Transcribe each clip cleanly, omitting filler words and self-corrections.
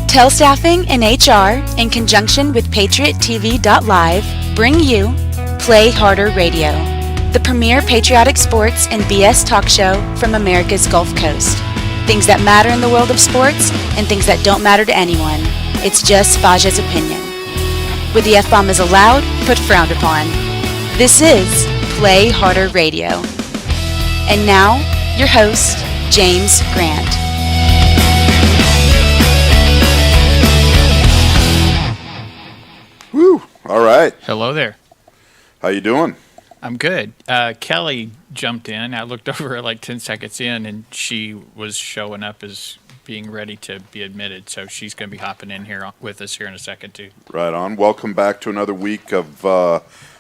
Telstaffing and HR, in conjunction with PatriotTV.live, bring you Play Harder Radio, the premier patriotic sports and BS talk show from America's Gulf Coast. Things that matter in the world of sports and things that don't matter to anyone. It's just Faja's opinion. Where the F-bomb is allowed, but frowned upon. This is Play Harder Radio. And now, your host, James Grant. Woo! All right. Hello there. How you doing? I'm good. Kelly jumped in. I looked over at like 10 seconds in, and she was showing up as being ready to be admitted. So she's going to be hopping in here with us here in a second, too. Right on. Welcome back to another week of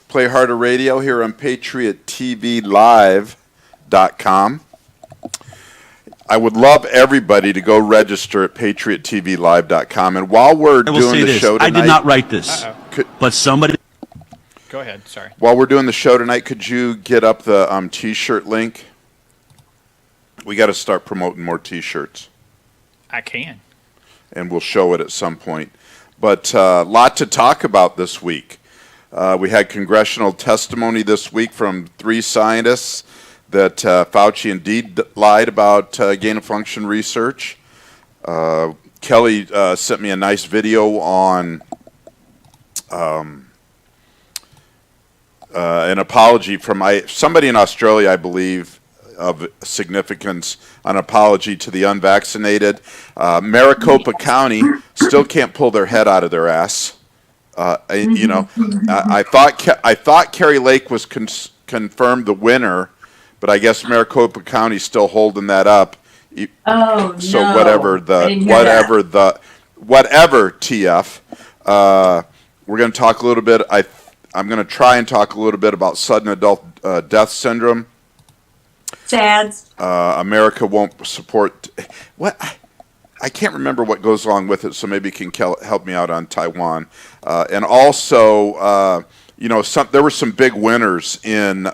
Play Harder Radio here on PatriotTVLive.com. I would love everybody to go register at PatriotTVLive.com. And while we're doing the show tonight... I did not write this, but somebody... Go ahead. Sorry. While we're doing the show tonight, could you get up the T-shirt link? We got to start promoting more T-shirts. I can. And we'll show it at some point. But a lot to talk about this week. We had congressional testimony this week from 3 scientists that Fauci indeed lied about gain-of-function research. Kelly sent me a nice video on an apology from somebody in Australia, I believe, of significance, an apology to the unvaccinated. Maricopa County still can't pull their head out of their ass. I thought Kerry Lake was confirmed the winner, but I guess Maricopa County's still holding that up. Oh, so no. whatever TF. We're going to talk a little bit. I'm going to try and talk a little bit about sudden adult death syndrome. SADS. America won't support what I can't remember what goes along with it, so maybe you can help me out on Taiwan. And also, there were some big winners in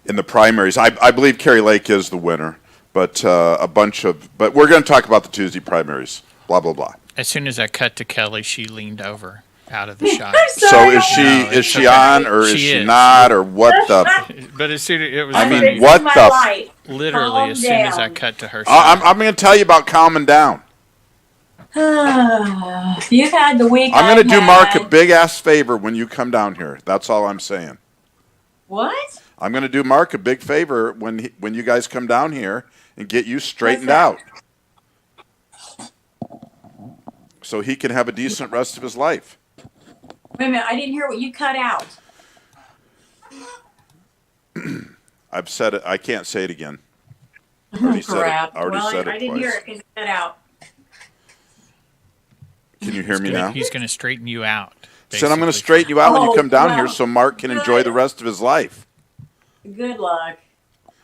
the primaries. I believe Kerry Lake is the winner, but but we're going to talk about the Tuesday primaries. Blah blah blah. As soon as I cut to Kelly, she leaned over out of the shot. So is she on or is she not or what the? But as soon as it was, what the? Literally, as soon as I cut to her, I'm going to tell you about calming down. You've had the week. I'm going to do Mark a big ass favor when you come down here. That's all I'm saying. What? I'm going to do Mark a big favor when you guys come down here and get you straightened out, so he can have a decent rest of his life. Wait a minute, I didn't hear what you cut out. I've said it. I can't say it again. Crap. I didn't hear it because it cut out. Can you hear me now? He's going to straighten you out. Said I'm going to straighten you out when you come down here so Mark can enjoy the rest of his life. Good luck.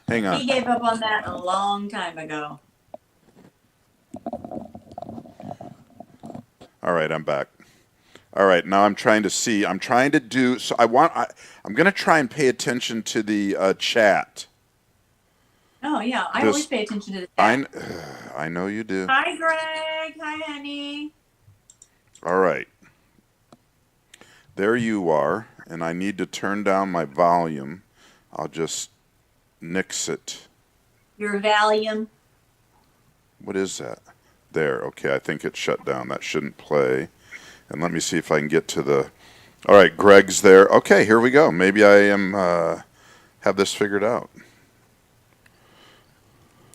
Hang on. He gave up on that a long time ago. All right, I'm back. All right, now I'm trying to see. I'm going to try and pay attention to the chat. Oh, yeah. I always pay attention to the chat. I know you do. Hi, Greg. Hi, honey. All right. There you are, and I need to turn down my volume. I'll just nix it. Your Valium. What is that? There. Okay, I think it shut down. That shouldn't play. And let me see if I can get to the... All right, Greg's there. Okay, here we go. Maybe I have this figured out.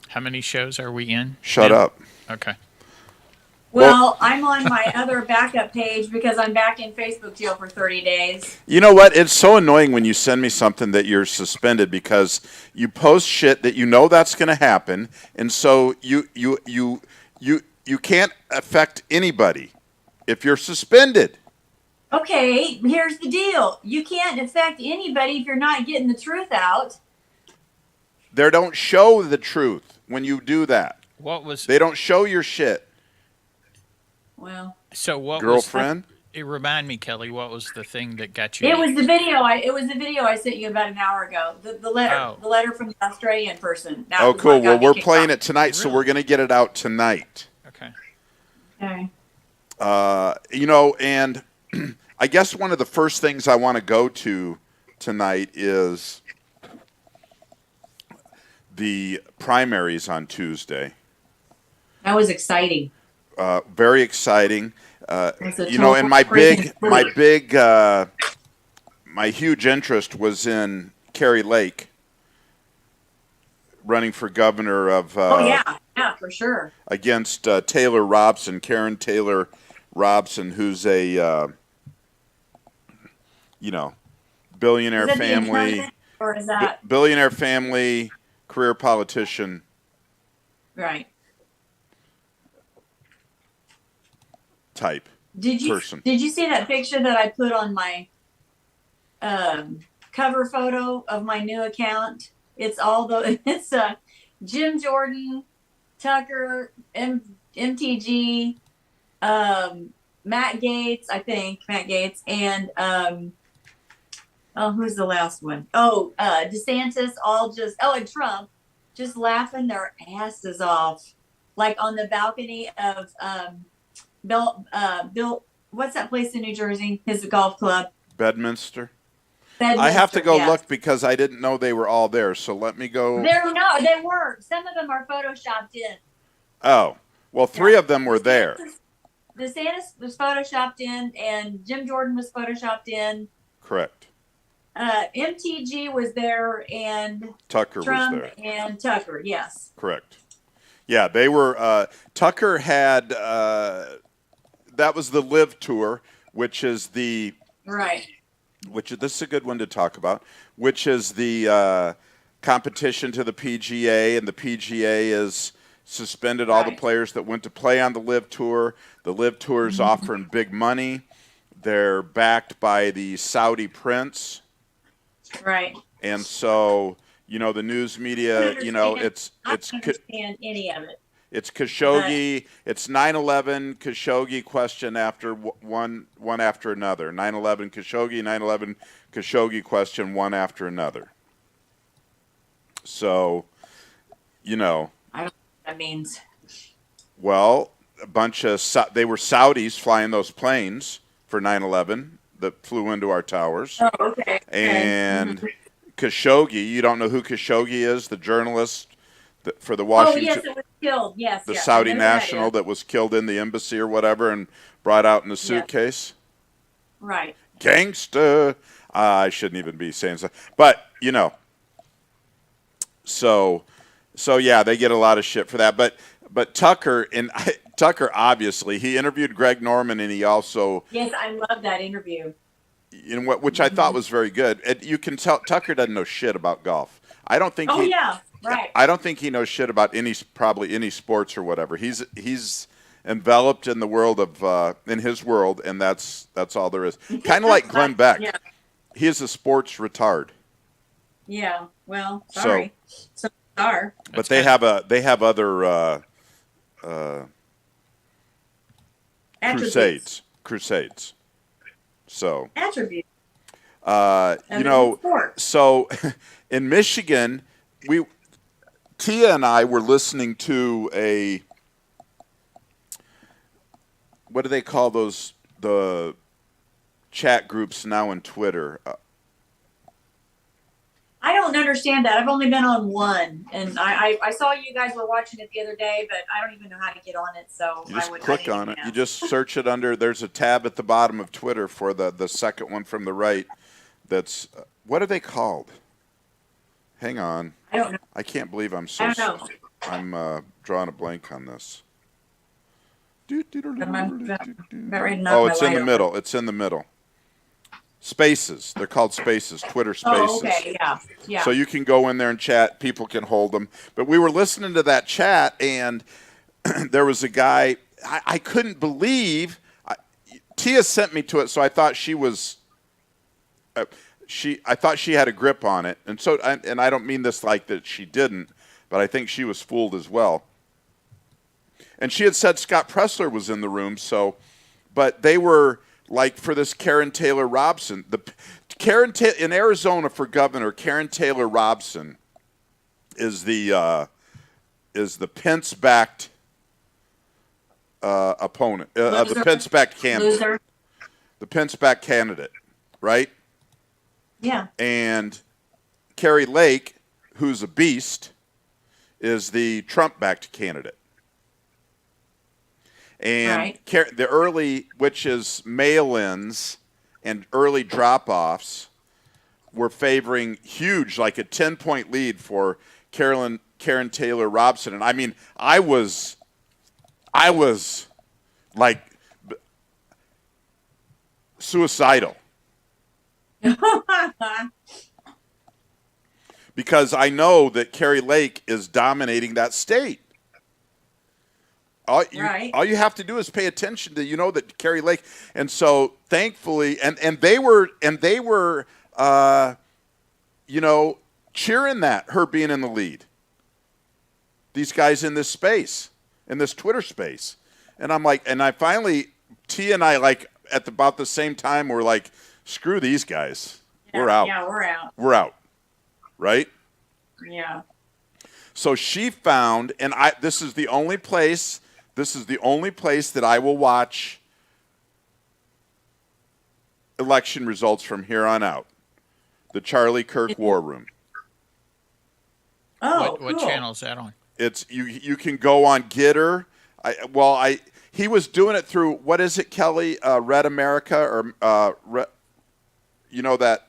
How many shows are we in? Shut up. Okay. Well, I'm on my other backup page because I'm back in Facebook jail for 30 days. You know what? It's so annoying when you send me something that you're suspended because you post shit that you know that's going to happen, and so you can't affect anybody if you're suspended. Okay, here's the deal. You can't affect anybody if you're not getting the truth out. They don't show the truth when you do that. They don't show your shit. Well, so what girlfriend? Remind me, Kelly, what was the thing that got you? It was the video. It was the video I sent you about an hour ago. The letter from the Australian person. Cool. Well, we're playing it tonight, so we're going to get it out tonight. Okay. Okay. And I guess one of the first things I want to go to tonight is the primaries on Tuesday. That was exciting. Very exciting. It's a And my total freaking my huge interest was in Kerry Lake running for governor of for sure. against Taylor Robson, Karen Taylor Robson, who's a billionaire Is that the family, incumbent, or is that billionaire family, career politician. right? Type person. Did you see that picture that I put on my cover photo of my new account? It's Jim Jordan, Tucker, MTG, Matt Gaetz, and who's the last one? DeSantis, and Trump, just laughing their asses off, like on the balcony of Bill, what's that place in New Jersey? His golf club. Bedminster. I have to go look because I didn't know they were all there. So let me go. They were. Some of them are photoshopped in. Oh, well, three of them were there. DeSantis was photoshopped in, and Jim Jordan was photoshopped in. Correct. MTG was there, and Tucker Trump was there. And Tucker, yes. Correct. Yeah, they were. Tucker had. That was the Live Tour, which is the. Right. This is a good one to talk about, which is the competition to the PGA, and the PGA is suspended all the players that went to play on the Live Tour. The Live Tour is offering big money. They're backed by the Saudi prince. Right. And so, the news media, I don't understand any of it. It's Khashoggi. It's 9/11 Khashoggi question after one after another. 9/11 Khashoggi, 9/11 Khashoggi question one after another. So, I don't know what that means. Well, they were Saudis flying those planes for 9/11 that flew into our towers. Oh, okay. And Khashoggi, you don't know who Khashoggi is, the journalist for the Washington. Oh, yes, it was killed. Yes, the Saudi national that was killed in the embassy or whatever and brought out in a suitcase. Yes. Right. Gangsta. I shouldn't even be saying so, but So yeah, they get a lot of shit for that. But Tucker obviously he interviewed Greg Norman, and he also I love that interview. Which I thought was very good. You can tell Tucker doesn't know shit about golf. I don't think. Right. I don't think he knows shit about probably any sports or whatever. He's enveloped in the world of in his world, and that's all there is. Kind of like Glenn Beck. Yeah. He is a sports retard. Yeah. Well, sorry. So are. But they have other crusades. So attributes. So in Michigan, Tia and I were listening to what do they call those, the chat groups now in Twitter? I don't understand that. I've only been on one, and I saw you guys were watching it the other day, but I don't even know how to get on it. So you just click on it. You just search it under. There's a tab at the bottom of Twitter for the second one from the right. That's what are they called? Hang on. I don't know. I can't believe I'm drawing a blank on this. Oh, it's in the middle. It's in the middle. Spaces. They're called Spaces. Twitter Spaces. Oh, okay. Yeah. So you can go in there and chat. People can hold them. But we were listening to that chat, and there was a guy. I couldn't believe. Tia sent me to it, so I thought she was. I thought she had a grip on it, and I don't mean this like that she didn't, but I think she was fooled as well. And she had said Scott Pressler was in the room, but they were like for this Karen Taylor Robson, in Arizona for governor. Karen Taylor Robson is the Pence-backed opponent, the Loser. Pence-backed candidate, Loser. the Pence-backed candidate, right? Yeah. And Carrie Lake, who's a beast, is the Trump-backed candidate. And Right. the early, which is mail-ins and early drop-offs, were favoring huge, like a 10-point lead for Karen Taylor Robson. And I mean, I was like suicidal because I know that Carrie Lake is dominating that state. All you have to do is pay attention to, that Carrie Lake. And so thankfully, and they were cheering that, her being in the lead. These guys in this space, in this Twitter space. And I'm like, and I finally, T and I, like, at about the same time, we're like, screw these guys. Yeah, we're out. Yeah, we're out. We're out. Right? Yeah. So she found, and this is the only place that I will watch election results from here on out. The Charlie Kirk War Room. Oh, what cool. channel is that on? It's you can go on Gitter. He was doing it through, what is it, Kelly? Red America, or that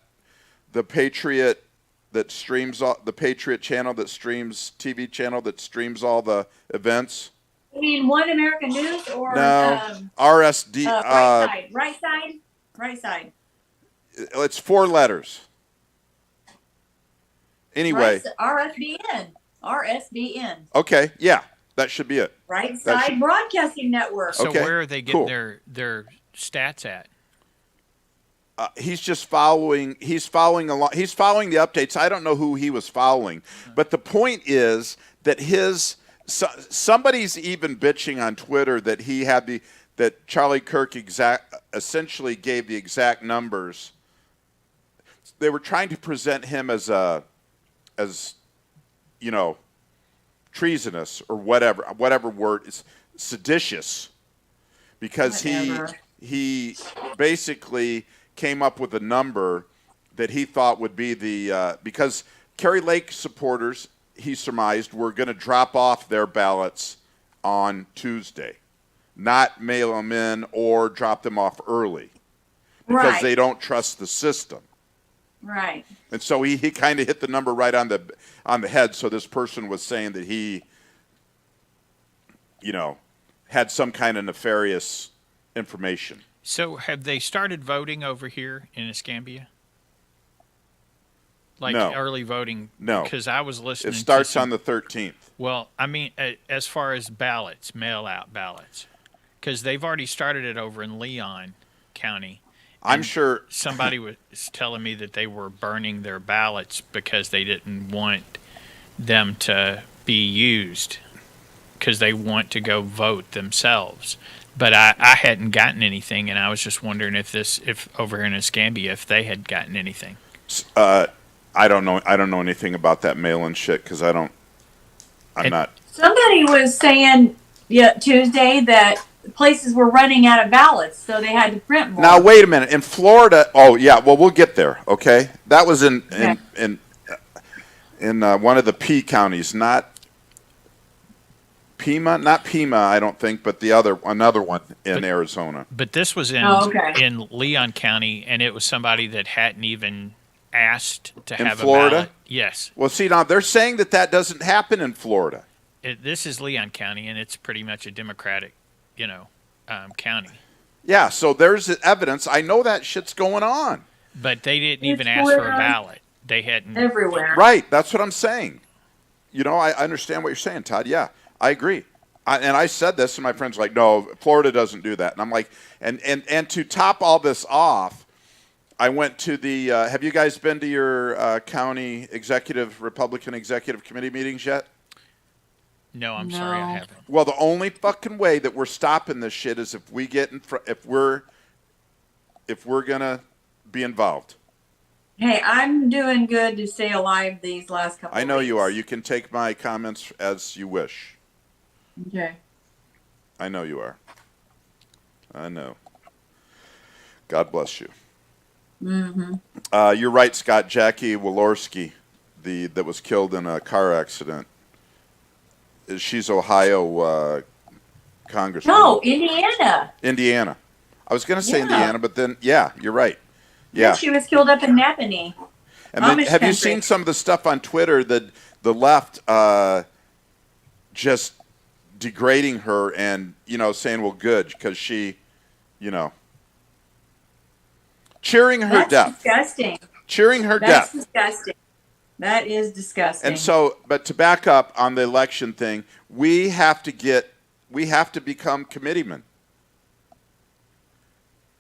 the Patriot that streams the Patriot channel that streams TV channel that streams all the events. You mean One American News or no RSD? Right side. It's 4 letters. Anyway, RSBN. Okay, yeah, that should be it. Right Side Broadcasting Network. So Okay, where are they getting cool. their stats at? He's just following. He's following along. He's following the updates. I don't know who he was following, but the point is that somebody's even bitching on Twitter that he had that Charlie Kirk essentially gave the exact numbers. They were trying to present him as treasonous or whatever word is seditious, because he basically came up with a number that he thought would be because Carrie Lake supporters, he surmised, were going to drop off their ballots on Tuesday, not mail them in or drop them off early because they don't trust the system. Right. And so he kind of hit the number right on the head. So this person was saying that he, had some kind of nefarious information. So have they started voting over here in Escambia? Like No. early voting? No. Because I was listening. It starts on the 13th. Well, I mean, as far as ballots, mail-out ballots, because they've already started it over in Leon County. I'm sure somebody was telling me that they were burning their ballots because they didn't want them to be used, because they want to go vote themselves. But I hadn't gotten anything, and I was just wondering if over here in Escambia, if they had gotten anything. I don't know. I don't know anything about that mail-in shit because I'm not. Somebody was saying Tuesday that places were running out of ballots, so they had to print more. Now wait a minute. In Florida, we'll get there. Okay, that was in one of the P counties, not Pima, I don't think, but another one in Arizona. But this was in Leon County, and it was somebody that hadn't even asked to have Florida? a ballot. Yes. Well, see, now they're saying that doesn't happen in Florida. This is Leon County, and it's pretty much a Democratic, county. Yeah, so there's evidence. I know that shit's going on. But they didn't even ask for a ballot. They hadn't. Everywhere. Right, that's what I'm saying. I understand what you're saying, Todd. Yeah, I agree. And I said this, and my friends were like, no, Florida doesn't do that. And I'm like, and to top all this off, I went to the, have you guys been to your county Republican executive committee meetings yet? No, I'm sorry, I haven't. Well, the only fucking way that we're stopping this shit is if we get if we're gonna be involved. Hey, I'm doing good to stay alive these last couple of weeks. I know you are. You can take my comments as you wish. Okay. I know you are. I know. God bless you. Mm-hmm. You're right, Scott. Jackie Walorski, that was killed in a car accident. She's Ohio congresswoman. No, Indiana. Indiana. I was going to say Yeah. Indiana, but then, yeah, you're right. Yeah, Yeah. she was killed up in Napanee. And then, Amish have you country. seen some of the stuff on Twitter that the left just degrading her and, saying, well, good, because she, cheering her That's death. disgusting. Cheering her That's death. disgusting. That is disgusting. And so, but to back up on the election thing, we have to become committeemen.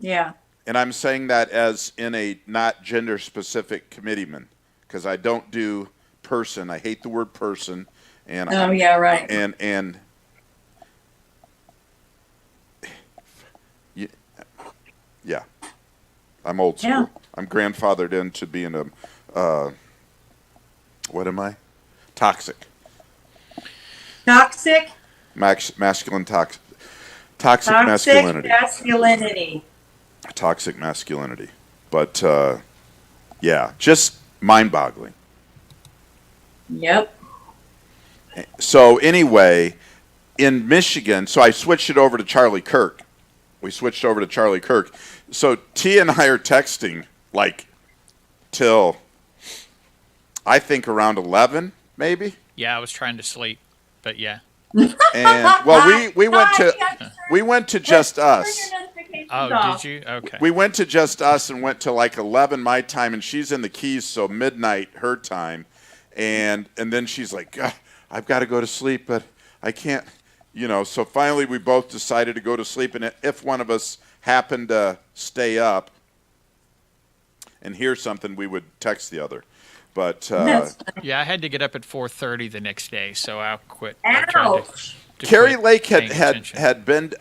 Yeah. And I'm saying that as in a not gender-specific committeeman, because I don't do person. I hate the word person. And yeah, right. And yeah, I'm old school. Yeah. I'm grandfathered into being what am I? Toxic. Toxic. Masculine toxic. Toxic masculinity. Masculinity. Toxic masculinity. But, yeah, just mind-boggling. Yep. So, anyway, in Michigan, so I switched it over to Charlie Kirk. We switched over to Charlie Kirk. So, T and I are texting, till, I think, around 11, maybe? Yeah, I was trying to sleep, but yeah. And, well, we went to Just Us. Oh, did you? Okay. We went to Just Us and went to 11 my time, and she's in the Keys, so midnight her time. And then she's like, I've got to go to sleep, but I can't, So finally we both decided to go to sleep, and if one of us happened to stay up and hear something, we would text the other. But yeah, I had to get up at 4:30 the next day, so I'll quit. Ouch. Carrie Lake had been,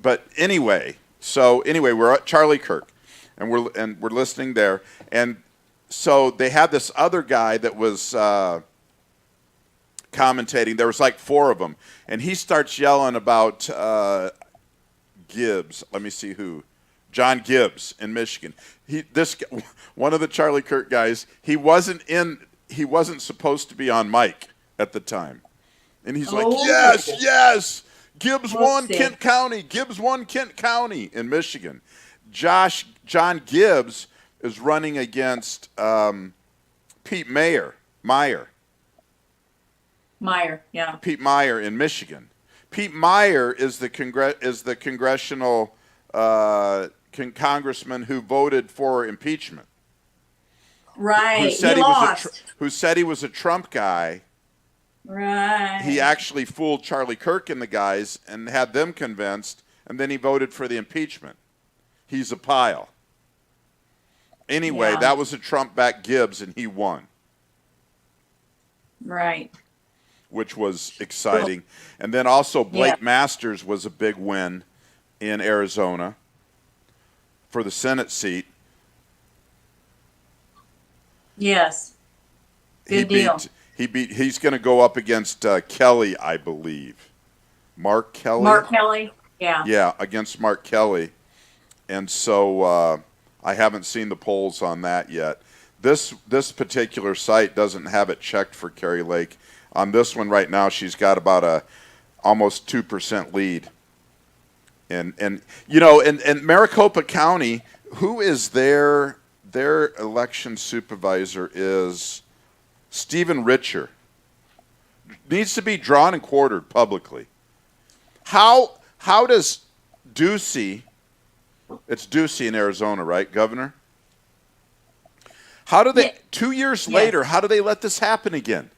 but anyway. So anyway, we're at Charlie Kirk, and we're listening there, and so they had this other guy that was commentating. There was 4 of them, and he starts yelling about Gibbs. Let me see who. John Gibbs in Michigan. One of the Charlie Kirk guys. He wasn't supposed to be on mic at the time, and he's like, yes, Gibbs won Kent County. Gibbs won Kent County in Michigan. John Gibbs is running against Pete Meyer, yeah. Pete Meyer in Michigan. Pete Meyer is the congressional congressman who voted for impeachment. Right. Who said he was a Trump guy. Right. He actually fooled Charlie Kirk and the guys and had them convinced, and then he voted for the impeachment. He's a pile. Anyway, that was a Trump-backed Gibbs, and he won. Right. Which was exciting. And then also Blake Masters was a big win in Arizona for the Senate seat. Yes. Good deal. He's going to go up against Kellie, I believe. Mark Kellie? Mark Kellie, yeah. Yeah, against Mark Kellie. And so I haven't seen the polls on that yet. This particular site doesn't have it checked for Carrie Lake. On this one right now, she's got about a almost 2% lead. And Maricopa County, who is their election supervisor is Stephen Richer. Needs to be drawn and quartered publicly. How does Ducey, it's Ducey in Arizona, right, Governor? How do they, 2 years later, how do they let this happen again?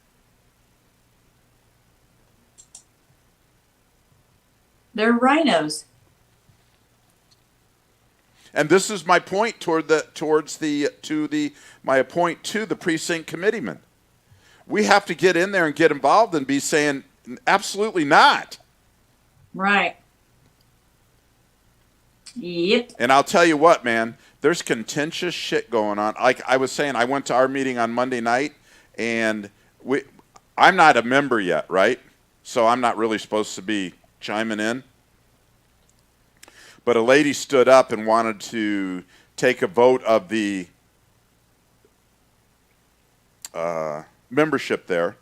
They're rhinos. And this is my point my point to the precinct committeeman. We have to get in there and get involved and be saying, absolutely not. Right. Yep. And I'll tell you what, man, there's contentious shit going on. Like I was saying, I went to our meeting on Monday night, and I'm not a member yet, right? So I'm not really supposed to be chiming in. But a lady stood up and wanted to take a vote of the membership there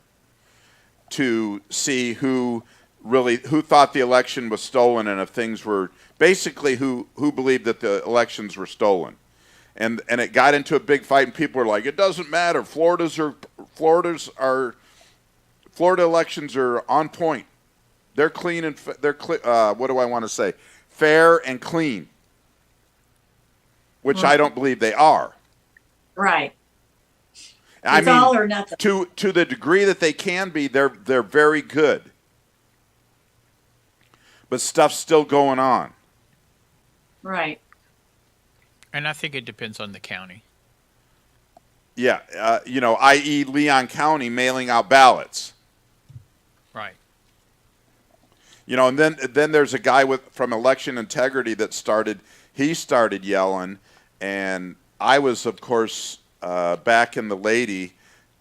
to see who thought the election was stolen, and if things were basically who believed that the elections were stolen. And it got into a big fight, and people were like, it doesn't matter. Florida elections are on point. They're clean and what do I want to say? Fair and clean, which I don't believe they are. Right. I It's mean, all or nothing. to the degree that they can be, they're very good. But stuff's still going on. Right. And I think it depends on the county. Yeah, i.e. Leon County mailing out ballots. Right. And then there's a guy from Election Integrity that started yelling, and I was, of course, backing the lady,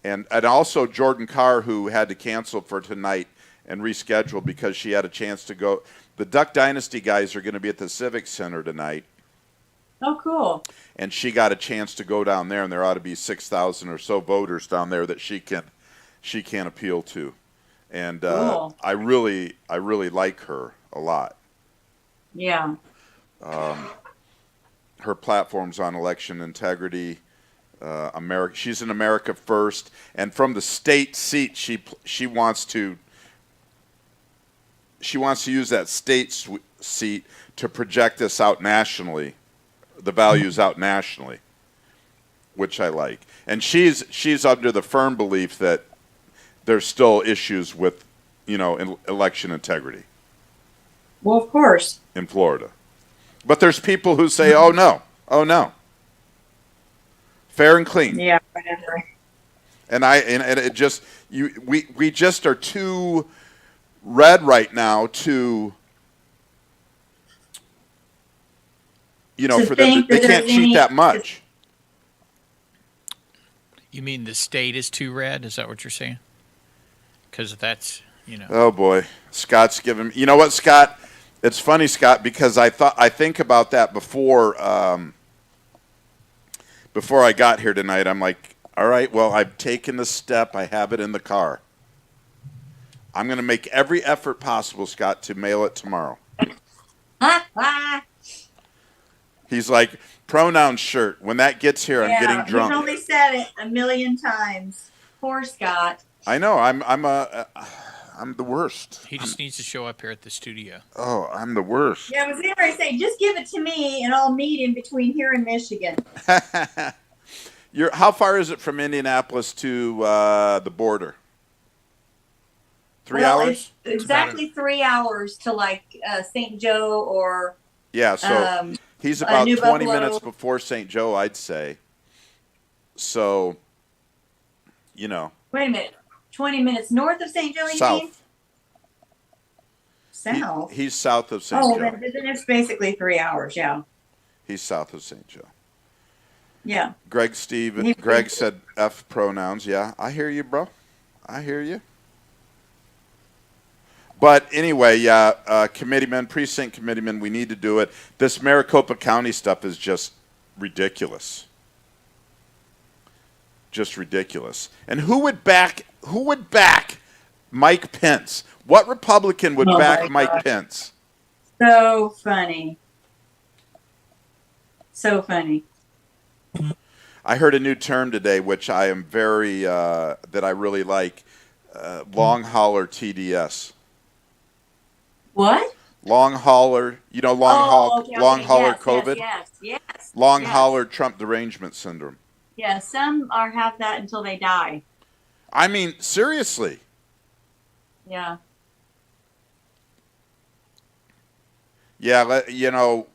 and also Jordan Carr, who had to cancel for tonight and reschedule because she had a chance to go. The Duck Dynasty guys are going to be at the Civic Center tonight. Oh, cool. And she got a chance to go down there, and there ought to be 6,000 or so voters down there that she can appeal to. And Cool. I really like her a lot. Yeah. Her platform's on election integrity, she's in America First, and from the state seat, she wants to use that state seat to project this out nationally, the values out nationally, which I like. And she's under the firm belief that there's still issues with, election integrity. Well, of course. In Florida. But there's people who say, oh no. Fair and clean. Yeah, whatever. And it just, we just are too red right now to, for them, they can't cheat that much. You mean the state is too red? Is that what you're saying? Because that's, Oh boy, Scott's giving. You know what, Scott? It's funny, Scott, because I think about that before I got here tonight. I'm like, all right, well, I've taken the step. I have it in the car. I'm going to make every effort possible, Scott, to mail it tomorrow. He's like, pronoun shirt. When that gets here, I'm getting drunk. He's only said it a million times. Poor Scott. I know. I'm the worst. He just needs to show up here at the studio. Oh, I'm the worst. Yeah, I was going to say, just give it to me, and I'll meet him between here and Michigan. How far is it from Indianapolis to the border? 3 hours? It's exactly 3 hours to like St. Joe or yeah. So he's about New 20 Buffalo. minutes before St. Joe, I'd say. So, Wait a minute. 20 minutes north of St. Joe, you south. mean? South? He's south of St. Oh, Joe. then it's basically 3 hours, yeah. He's south of St. Joe. Yeah. Greg said F pronouns. Yeah, I hear you, bro. I hear you. But anyway, yeah, precinct committeemen, we need to do it. This Maricopa County stuff is just ridiculous. Just ridiculous. And who would back Mike Pence? What Republican would back Mike Pence? So funny. So funny. I heard a new term today, which I am very that I really like. Long hauler TDS. What? Long hauler, long hauler COVID. Yes. Long hauler Trump derangement syndrome. Yeah, some have that until they die. I mean, seriously. Yeah. Yeah,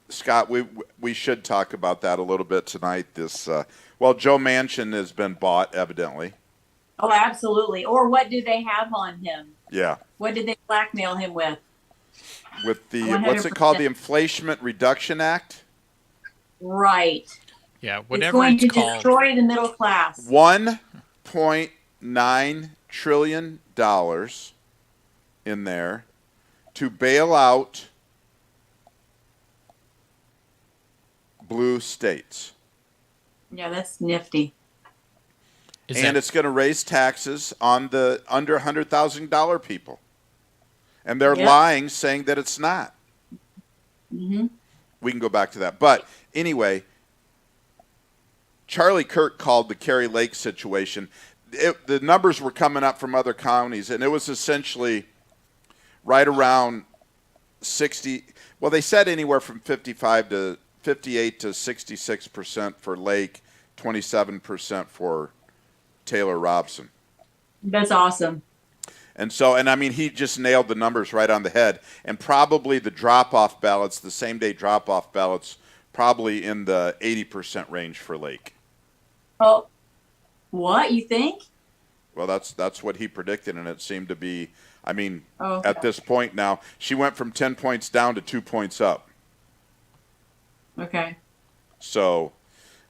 Scott, we should talk about that a little bit tonight. Joe Manchin has been bought, evidently. Oh, absolutely. Or what do they have on him? Yeah. What did they blackmail him with? With the 100%. What's it called? The Inflation Reduction Act? Right. Yeah, It's whatever going to called. destroy the middle class. $1.9 trillion in there to bail out blue states. Yeah, that's nifty. And it's going to raise taxes on the under $100,000 people. And they're lying, saying that it's not. Mm-hmm. We can go back to that. But anyway, Charlie Kirk called the Kerry Lake situation. The numbers were coming up from other counties, and it was essentially right around 60. Well, they said anywhere from 58 to 66% for Lake, 27% for Taylor Robson. That's awesome. And so, and I mean, he just nailed the numbers right on the head. And probably the drop-off ballots, the same-day drop-off ballots, probably in the 80% range for Lake. Oh, what, you think? Well, that's what he predicted, and it seemed to be, I mean, Okay. at this point now, she went from 10 points down to 2 points up. Okay. So,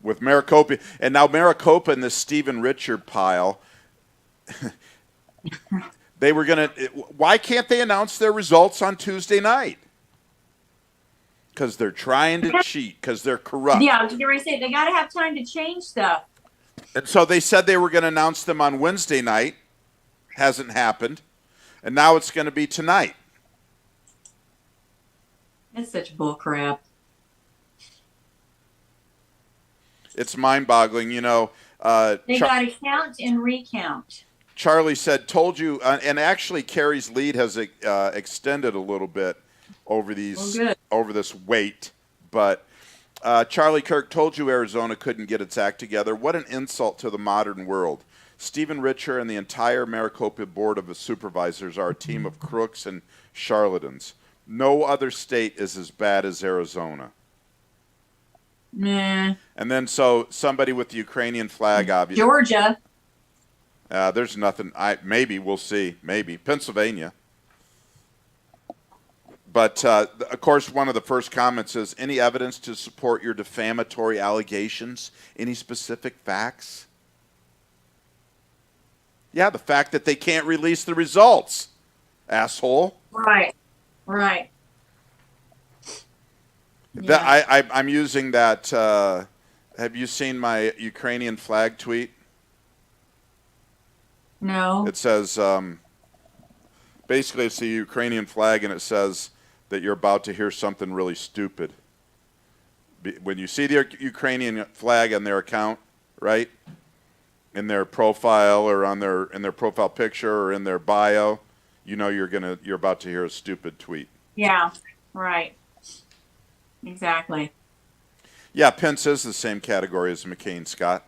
with Maricopa, and now Maricopa and this Stephen Richard pile, they were going to, why can't they announce their results on Tuesday night? Because they're trying to cheat, because they're corrupt. Yeah, I was going to say, they got to have time to change stuff. And so they said they were going to announce them on Wednesday night. Hasn't happened. And now it's going to be tonight. That's such bull crap. It's mind-boggling, you know. They got to count and recount. Charlie said, told you, and actually Kerry's lead has extended a little bit over this wait. But Charlie Kirk told you Arizona couldn't get its act together. What an insult to the modern world. Stephen Richer and the entire Maricopa Board of Supervisors are a team of crooks and charlatans. No other state is as bad as Arizona. Nah. And then so somebody with the Ukrainian flag, obviously. Georgia. There's nothing. Maybe we'll see. Maybe Pennsylvania. But of course, one of the first comments is, "Any evidence to support your defamatory allegations? Any specific facts?" Yeah, the fact that they can't release the results, asshole. Right. Right. I'm using that. Have you seen my Ukrainian flag tweet? No. It says, basically it's the Ukrainian flag, and it says that you're about to hear something really stupid. When you see the Ukrainian flag on their account, right, in their profile or in their profile picture or in their bio, you know you're about to hear a stupid tweet. Yeah. Right. Exactly. Yeah, Pence is the same category as McCain, Scott.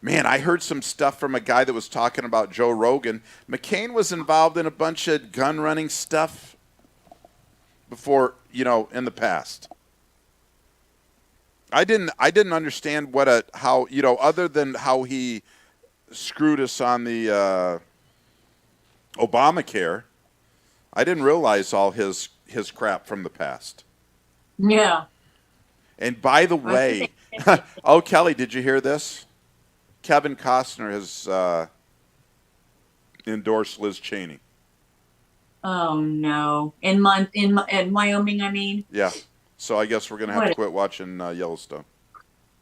Man, I heard some stuff from a guy that was talking about Joe Rogan. McCain was involved in a bunch of gun running stuff before, in the past. I didn't understand how other than how he screwed us on the Obamacare. I didn't realize all his crap from the past. Yeah. And by the way, oh, Kelly, did you hear this? Kevin Costner has endorsed Liz Cheney. Oh no! In Wyoming, I mean. Yeah. So I guess we're gonna have to quit watching Yellowstone.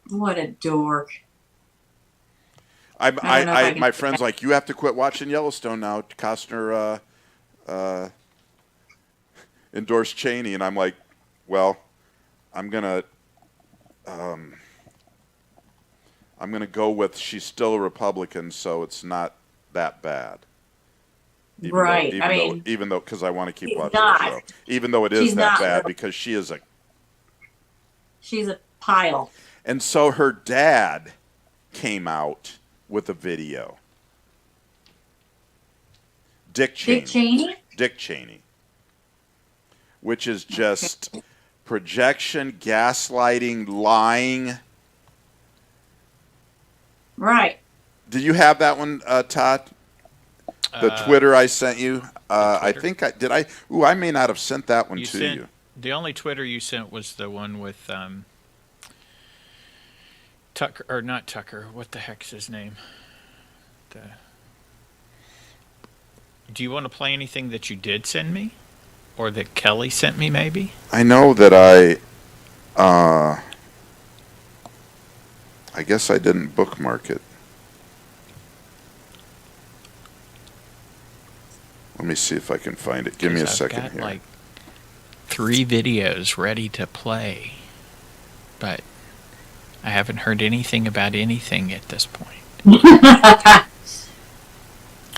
What a dork! My friend's like, you have to quit watching Yellowstone now. Costner endorsed Cheney, and I'm like, well, I'm gonna go with she's still a Republican, so it's not that bad. Even though, because I want to keep watching the show. Even though it is that bad, because she's a pile. And so her dad came out with a video. Dick Cheney? Dick Cheney. Which is just projection, gaslighting, lying. Right. Did you have that one, Todd? The Twitter I sent you? I think I did. I may not have sent that one to you. The only Twitter you sent was the one with Tucker, or not Tucker. What the heck's his name? Do you want to play anything that you did send me? Or that Kelly sent me, maybe? I know that I guess I didn't bookmark it. Let me see if I can find it. Give me a second I've got here. like 3 videos ready to play, but I haven't heard anything about anything at this point.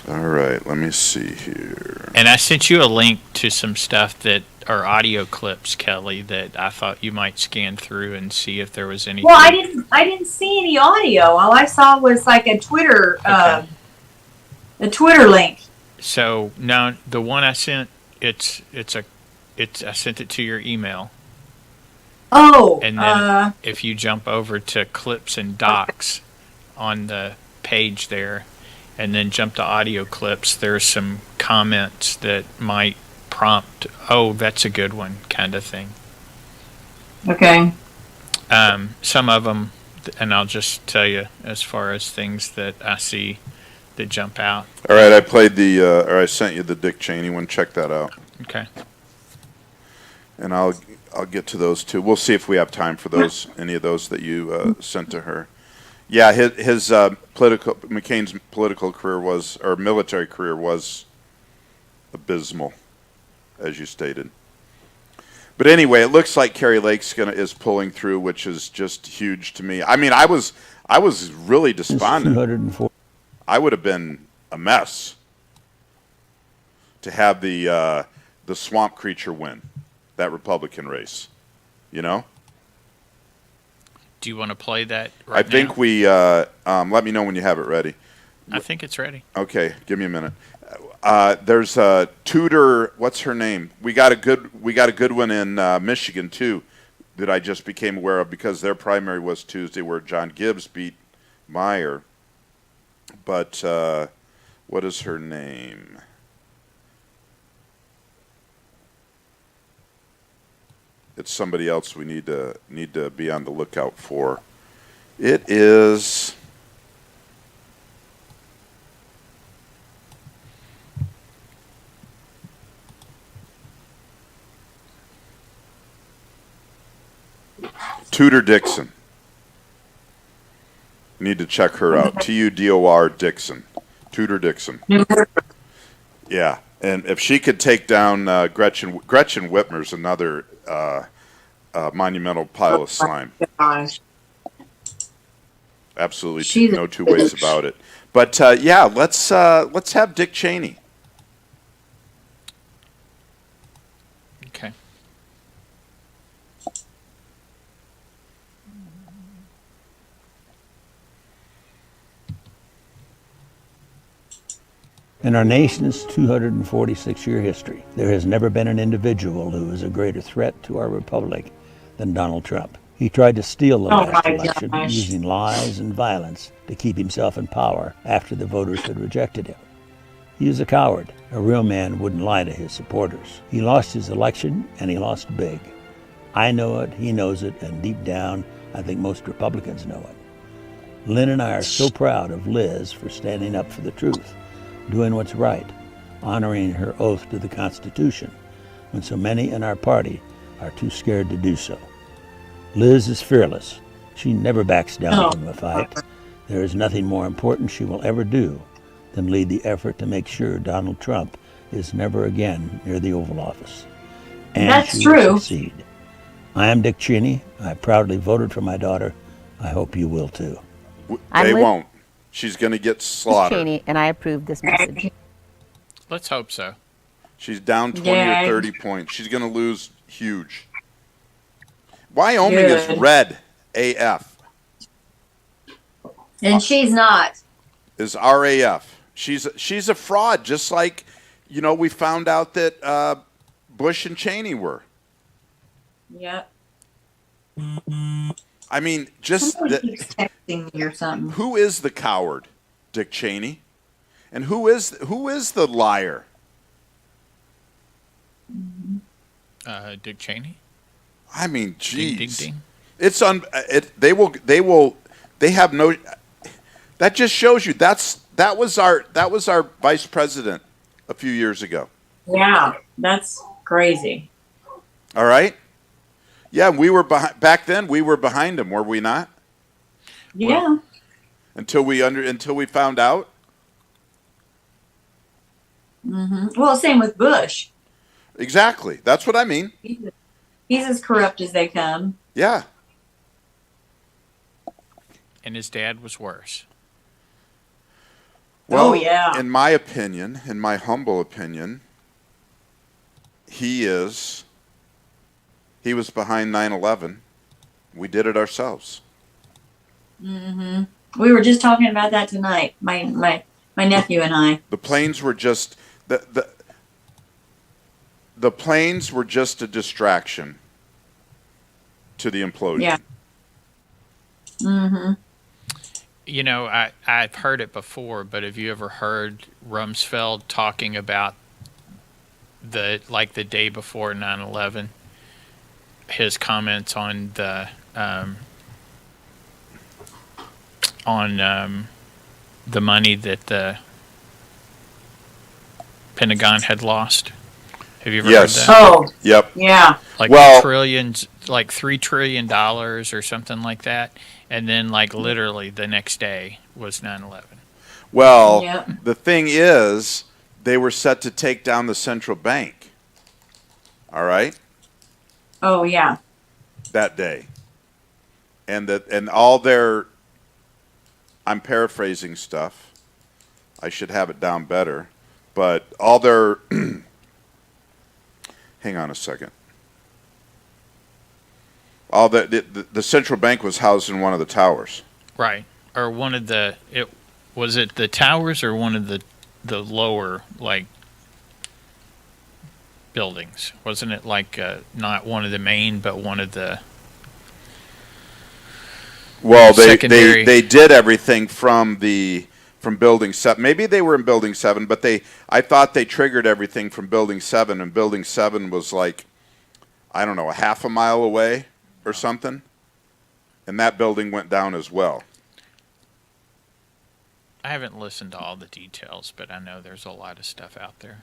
All right, let me see here. And I sent you a link to some stuff that are audio clips, Kelly, that I thought you might scan through and see if there was anything. Well, I didn't see any audio. All I saw was like a Twitter Okay. a Twitter link. So no, the one I sent, I sent it to your email. Oh, And then if you jump over to clips and docs on the page there, and then jump to audio clips, there's some comments that might prompt, oh, that's a good one, kind of thing. okay. Some of them, and I'll just tell you as far as things that I see that jump out. All right, I played or I sent you the Dick Cheney one. Check that out. Okay. And I'll get to those too. We'll see if we have time for those, any of those that you sent to her. Yeah, his McCain's political career military career was abysmal, as you stated. But anyway, it looks like Kari Lake's is pulling through, which is just huge to me. I mean, I was really despondent. I would have been a mess to have the swamp creature win that Republican race, you know? Do you want to play that right I think now? we, let me know when you have it ready. I think it's ready. Okay, give me a minute. There's Tudor, what's her name? We got a good one in Michigan too that I just became aware of because their primary was Tuesday where John Gibbs beat Meyer. But what is her name? It's somebody else we need to be on the lookout for. It is Tudor Dixon. Need to check her out. Tudor Dixon. Tudor Dixon. Yeah, and if she could take down Gretchen Whitmer's another monumental pile of slime. Gosh. Absolutely, no two ways about it. But yeah, let's have Dick Cheney. Okay. In our nation's 246-year history, there has never been an individual who is a greater threat to our republic than Donald Trump. He tried to steal the last election using lies and violence to keep himself in power after the voters had rejected him. He is a coward. A real man wouldn't lie to his supporters. He lost his election, and he lost big. I know it, he knows it, and deep down, I think most Republicans know it. Lynn and I are so proud of Liz for standing up for the truth, doing what's right, honoring her oath to the Constitution, when so many in our party are too scared to do so. Liz is fearless. She never backs down from a fight. There is nothing more important she will ever do than lead the effort to make sure Donald Trump is never again near the Oval Office. And That's she true. will succeed. I am Dick Cheney. I proudly voted for my daughter. I hope you will too. They won't. She's going to get slaughtered. Cheney, and I approve this message. Let's hope so. She's down 20 or 30 points. She's going to lose huge. Wyoming is red AF. And she's not. Is RAF. She's a fraud, just like, we found out that Bush and Cheney were. Yep. I mean, just keeps texting me or something. Who is the coward? Dick Cheney. And who is the liar? Dick Cheney. I mean, geez. Ding, ding, ding. It's they have no. That just shows you that was our vice president a few years ago. Yeah, that's crazy. All right. Yeah, we were back then. We were behind him, were we not? Yeah. Until we found out. Well, same with Bush. Exactly. That's what I mean. He's as corrupt as they come. Yeah. And his dad was worse. Well, yeah. in my opinion, in my humble opinion, he was behind 9/11. We did it ourselves. We were just talking about that tonight. My nephew and I. The planes were just the planes were just a distraction to the implosion. Yeah. You know, I've heard it before, but have you ever heard Rumsfeld talking about the day before 9/11, his comments on the money that the Pentagon had lost? Have you ever heard that? Oh. Yep. Yeah. Trillions, like $3 trillion or something like that. And then, literally the next day was 9/11. Well, Yep. the thing is, they were set to take down the central bank. All right? Oh, yeah. That day. And all their, I'm paraphrasing stuff. I should have it down better. But all their, hang on a second. All the central bank was housed in one of the towers. Right. Or one of the, was it the towers or one of the lower, buildings? Wasn't it not one of the main, but one of the Well, secondary? they did everything from building 7. Maybe they were in building 7, but I thought they triggered everything from building 7, and building 7 was I don't know, a half a mile away or something. And that building went down as well. I haven't listened to all the details, but I know there's a lot of stuff out there.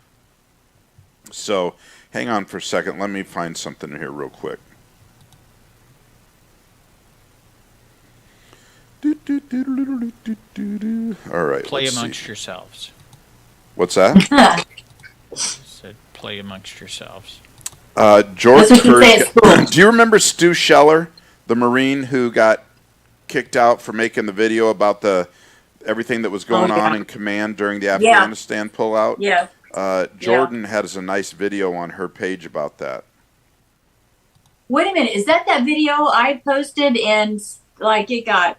So, hang on for a second. Let me find something here real quick. All right. Play let's amongst see. yourselves. What's that? Said play amongst yourselves. George That's what you say at school. Do you remember Stu Scheller, the Marine who got kicked out for making the video about everything that was going on in command during the Afghanistan pullout? Yeah. Jordan has a nice video on her page about that. Wait a minute. Is that video I posted and it got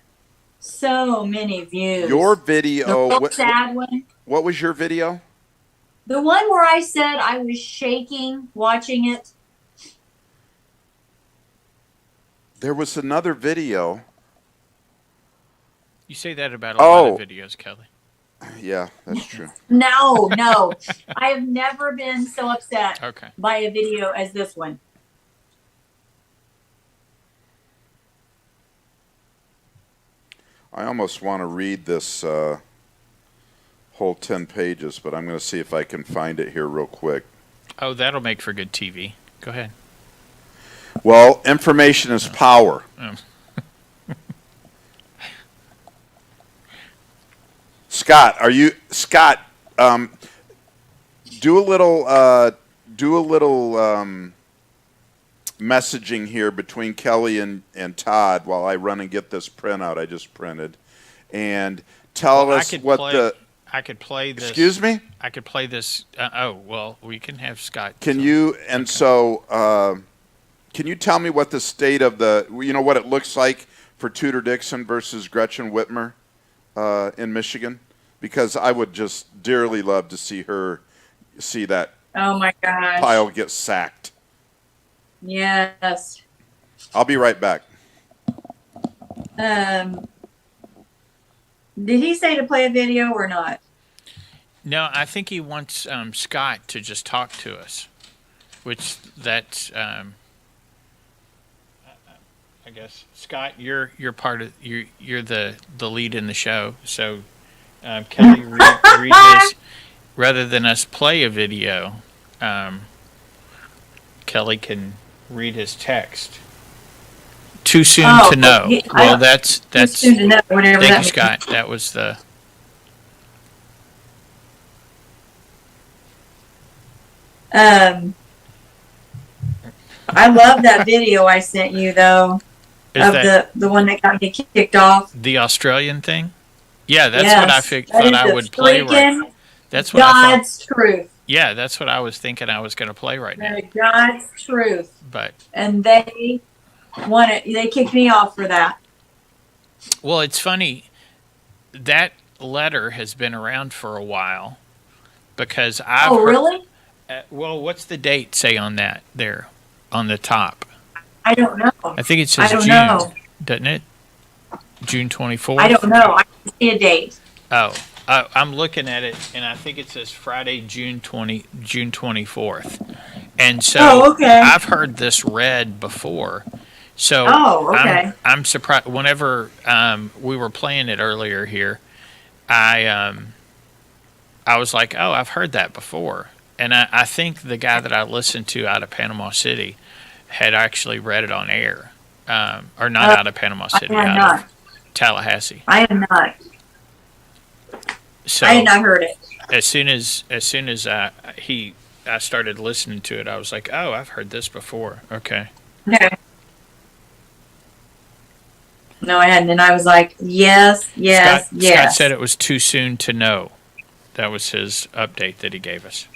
so many views? Your video. The sad one. What was your video? The one where I said I was shaking watching it. There was another video. You say that about a lot of videos, Kelly. Yeah, that's true. No. I have never been so upset Okay. by a video as this one. I almost want to read this whole 10 pages, but I'm going to see if I can find it here real quick. Oh, that'll make for good TV. Go ahead. Well, information is power. Scott, do a little messaging here between Kelly and Todd while I run and get this printout I just printed, and tell us what I could play this. Excuse me? I could play this. We can have Scott. Can you? And so, can you tell me what the state of what it looks like for Tudor Dixon versus Gretchen Whitmer in Michigan? Because I would just dearly love to see that Oh my gosh. pile get sacked. Yes. I'll be right back. Did he say to play a video or not? No, I think he wants Scott to just talk to us, which that's I guess Scott, you're part of you're the lead in the show, so Kelly read his rather than us play a video. Kelly can read his text Too soon to know. Well, that's too soon to know, whatever thank that you, means. Scott. That was the. I love that video I sent you though, Is of that the one that got me kicked off. the Australian thing? Yeah, that's Yes, what I that thought is I the would play right. freaking That's what I thought. God's truth. Yeah, that's what I was thinking I was going to play right now. The God's truth. But And they they kicked me off for that. well, it's funny that letter has been around for a while because I've heard, Really? well, what's the date say on that there on the top? I don't know. I think it I says don't June, know. doesn't it? June 24th. I don't know. I can see a date. Oh, I'm looking at it, and I think it says Friday, June 24th. And so okay. I've heard this read before. So okay. I'm surprised. Whenever we were playing it earlier here, I was like, oh, I've heard that before. And I think the guy that I listened to out of Panama City had actually read it on air. Or not out of Panama City, out of Tallahassee. I am not. So I had not heard it. as soon as I started listening to it, I was like, oh, I've heard this before. Okay. Okay. No, I hadn't. And I was like, yes. Scott said it was too soon to know. That was his update that he gave us.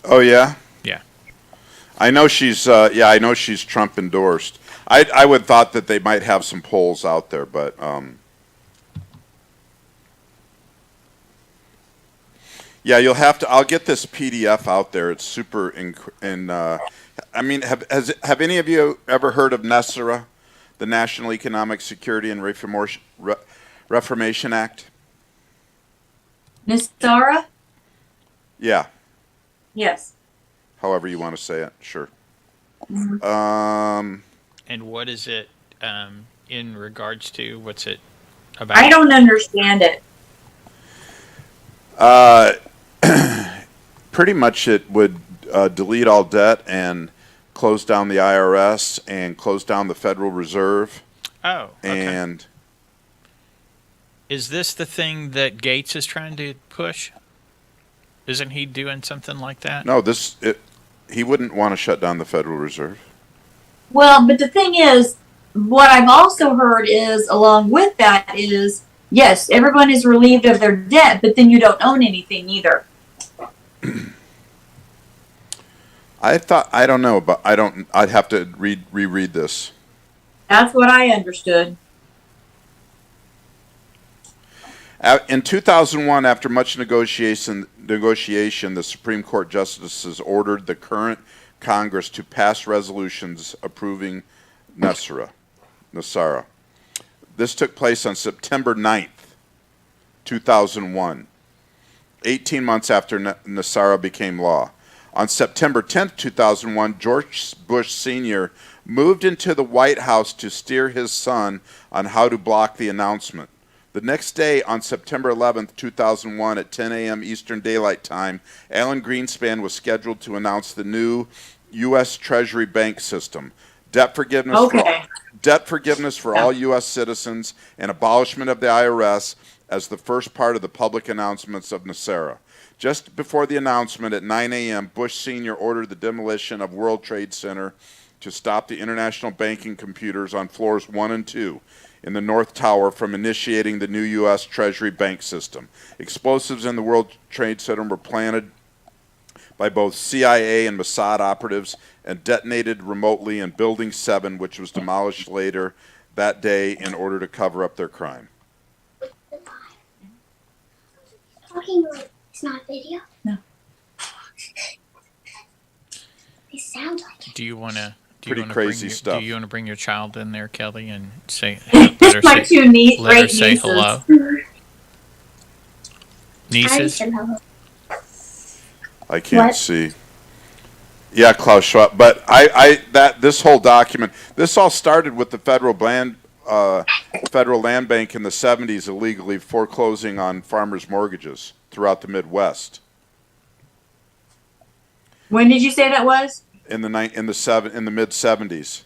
Oh yeah. Yeah. I know she's Trump endorsed. I would thought that they might have some polls out there, but yeah, you'll have to. I'll get this PDF out there. It's super. I mean, have any of you ever heard of NESARA, the National Economic Security and Reformation Act? NESARA? Yeah. Yes. However you want to say it, sure. Mm-hmm. And what is it in regards to? What's it about? I don't understand it. Pretty much it would delete all debt and close down the IRS and close down the Federal Reserve. Oh, okay. And is this the thing that Gates is trying to push? Isn't he doing something like that? no, he wouldn't want to shut down the Federal Reserve. Well, but the thing is, what I've also heard is, along with that is, yes, everyone is relieved of their debt, but then you don't own anything either. I don't know, but I'd have to reread this. That's what I understood. In 2001, after much negotiation, the Supreme Court justices ordered the current Congress to pass resolutions approving NESARA. This took place on September 9th, 2001, 18 months after NESARA became law. On September 10th, 2001, George Bush Sr. moved into the White House to steer his son on how to block the announcement. The next day, on September 11th, 2001, at 10 a.m. Eastern Daylight Time, Alan Greenspan was scheduled to announce the new U.S. Treasury bank system, debt forgiveness for all U.S. citizens, and abolishment of the IRS as the first part of the public announcements of NESARA. Just before the announcement at 9 a.m., Bush Sr. ordered the demolition of World Trade Center to stop the international banking computers on floors 1 and 2 in the North Tower from initiating the new U.S. Treasury bank system. Explosives in the World Trade Center were planted by both CIA and Mossad operatives and detonated remotely in Building 7, which was demolished later that day in order to cover up their crime. Talking it's not video? No. They sound like it. Do you want to? Pretty crazy stuff. Do you want to bring your child in there, Kelly, and say? My two let her great say nieces. hello. Nieces. I can't What? see. Yeah, Klaus Schwab. But this whole document, this all started with the Federal Land Bank in the 70s illegally foreclosing on farmers' mortgages throughout the Midwest. When did you say that was? In the mid 70s,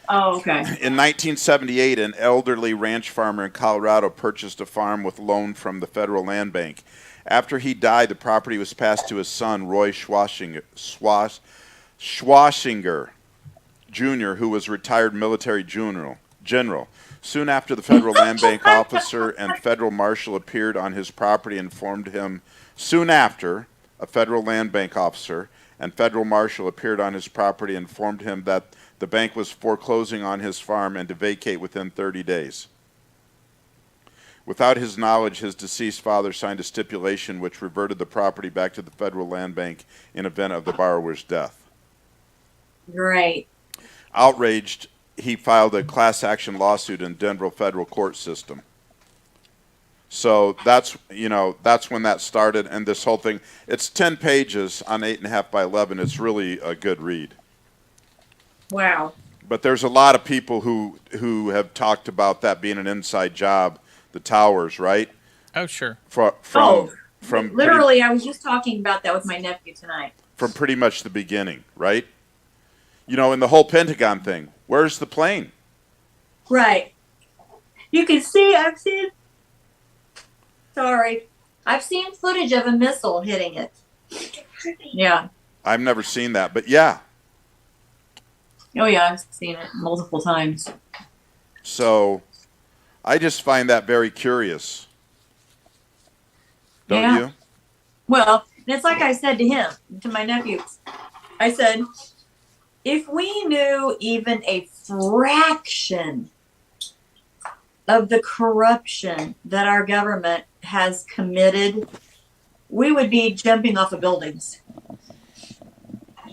Oh, okay. In 1978, an elderly ranch farmer in Colorado purchased a farm with loan from the Federal Land Bank. After he died, the property was passed to his son, Roy Schwasinger Jr., who was retired military general. Soon after, the Federal Land Bank officer and federal marshal appeared on his property and informed him. Soon after, a Federal Land Bank officer and federal marshal appeared on his property and informed him that the bank was foreclosing on his farm and to vacate within 30 days. Without his knowledge, his deceased father signed a stipulation which reverted the property back to the Federal Land Bank in event of the borrower's death. Great. Outraged, he filed a class action lawsuit in Denver federal court system. So that's when that started, and this whole thing, it's 10 pages on 8.5 by 11. It's really a good read. Wow. But there's a lot of people who have talked about that being an inside job, the towers, right? Oh, sure. From literally, I was just talking about that with my nephew tonight. From pretty much the beginning, right? You know, in the whole Pentagon thing, where's the plane? Right. You can see, I've seen footage of a missile hitting it. Yeah. I've never seen that, but yeah. Oh, yeah, I've seen it multiple times. So I just find that very curious. Don't you? Well, it's like I said to him, to my nephew. I said, if we knew even a fraction of the corruption that our government has committed, we would be jumping off of buildings.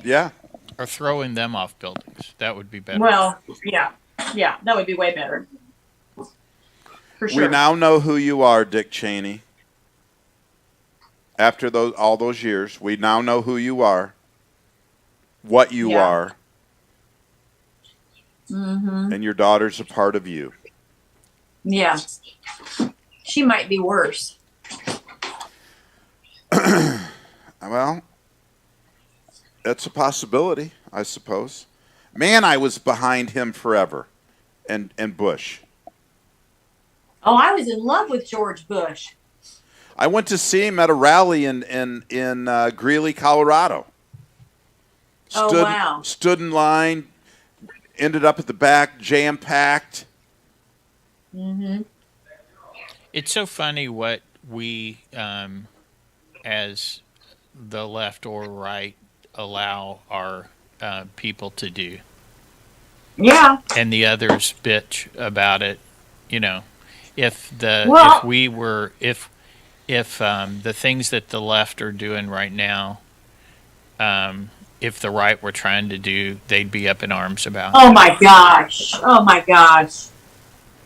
Yeah. Or throwing them off buildings. That would be better. Well, yeah. Yeah, that would be way better. For sure. We now know who you are, Dick Cheney. After all those years, we now know who you are, what you are, and your daughter's a part of you. Yeah. She might be worse. Well, that's a possibility, I suppose. Man, I was behind him forever, and Bush. Oh, I was in love with George Bush. I went to see him at a rally in Greeley, Colorado. Stood in line, ended up at the back, jam-packed. Mm-hmm. It's so funny what we, as the left or right, allow our people to do. Yeah. And the others bitch about it. You know, if the things that the left are doing right now, if the right were trying to do, they'd be up in arms about. Oh my gosh! Oh my gosh!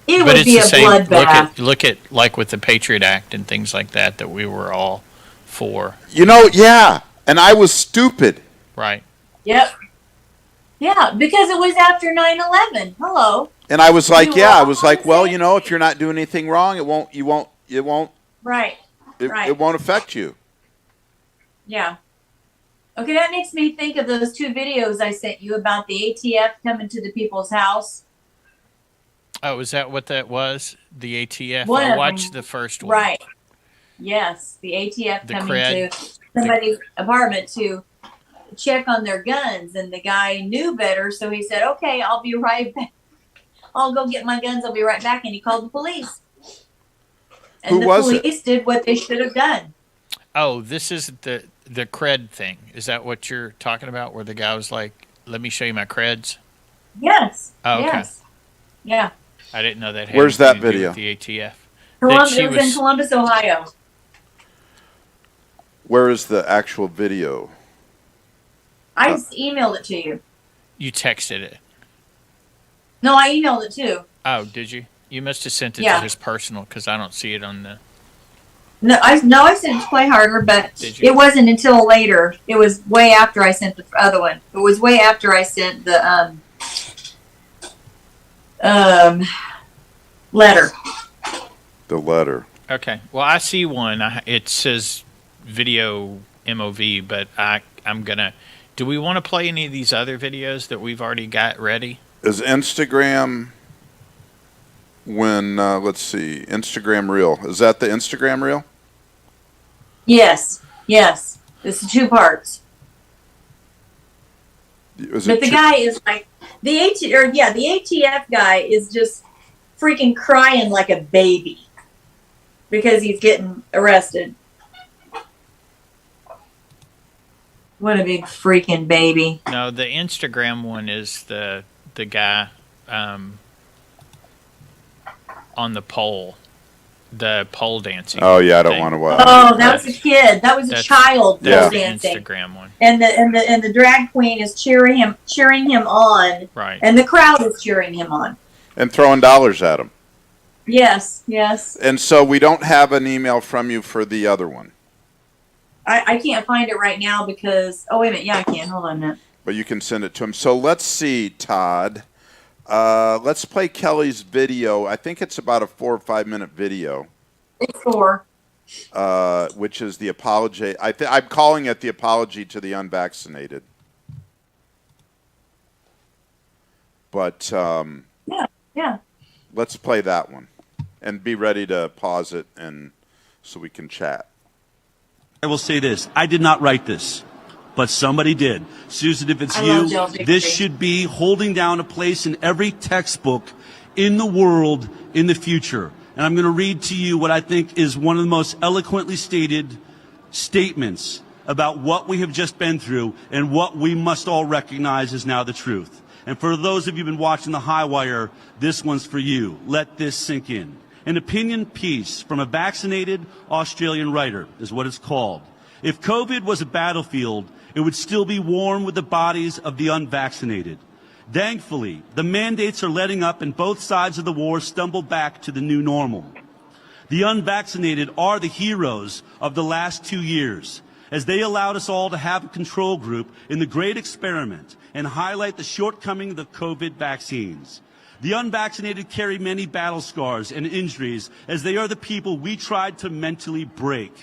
It would be a bloodbath. Look at like with the Patriot Act and things like that we were all for. You know, yeah, and I was stupid. Right. Yep. Yeah, because it was after 9/11. Hello. And I was like, well, you know, if you're not doing anything wrong, it won't. Right. It won't affect you. Yeah. Okay, that makes me think of those 2 videos I sent you about the ATF coming to the people's house. Oh, is that what that was? The ATF? I watched the first one. Right. Yes, the ATF coming to somebody's apartment to check on their guns, and the guy knew better, so he said, okay, I'll be right back. I'll go get my guns, I'll be right back, and he called the police. And the police did what they should have done. Oh, this is the cred thing. Is that what you're talking about, where the guy was like, let me show you my creds? Yes. Oh, okay. Yes. Yeah. I didn't know that. Where's that video? The ATF. It was in Columbus, Ohio. Where is the actual video? I emailed it to you. You texted it. No, I emailed it too. Oh, did you? You must have sent it to his personal, because I don't see it on the. No, I sent it to Play Harder, but it wasn't until later. It was way after I sent the other one. It was way after I sent the letter. The letter. Okay. Well, I see one. It says video MOV, but I'm gonna. Do we want to play any of these other videos that we've already got ready? Is Instagram let's see, Instagram Reel. Is that the Instagram Reel? Yes. It's 2 parts. But the guy is like the ATF guy is just freaking crying like a baby because he's getting arrested. What a big freaking baby. No, the Instagram one is the guy on the pole. The pole dancing. Oh yeah, I don't want to watch. Oh, that was a kid. That was a child pole dancing. The Instagram one. And the drag queen is cheering him on. Right. And the crowd is cheering him on. And throwing dollars at him. Yes. And so we don't have an email from you for the other one. I can't find it right now because wait a minute, yeah I can. Hold on a minute. But you can send it to him. So let's see, Todd. Let's play Kellie's video. I think it's about a 4 or 5 minute video. It's 4. Which is the apology. I'm calling it the apology to the unvaccinated. But yeah. Let's play that one, and be ready to pause it, and so we can chat. I will say this. I did not write this, but somebody did. Susan, if it's you, this should be holding down a place in every textbook in the world in the future. And I'm going to read to you what I think is one of the most eloquently stated statements about what we have just been through and what we must all recognize is now the truth. And for those of you who've been watching the High Wire, this one's for you. Let this sink in. An opinion piece from a vaccinated Australian writer is what it's called. If COVID was a battlefield, it would still be warm with the bodies of the unvaccinated. Thankfully, the mandates are letting up and both sides of the war stumble back to the new normal. The unvaccinated are the heroes of the last 2 years, as they allowed us all to have a control group in the great experiment and highlight the shortcoming of the COVID vaccines. The unvaccinated carry many battle scars and injuries, as they are the people we tried to mentally break.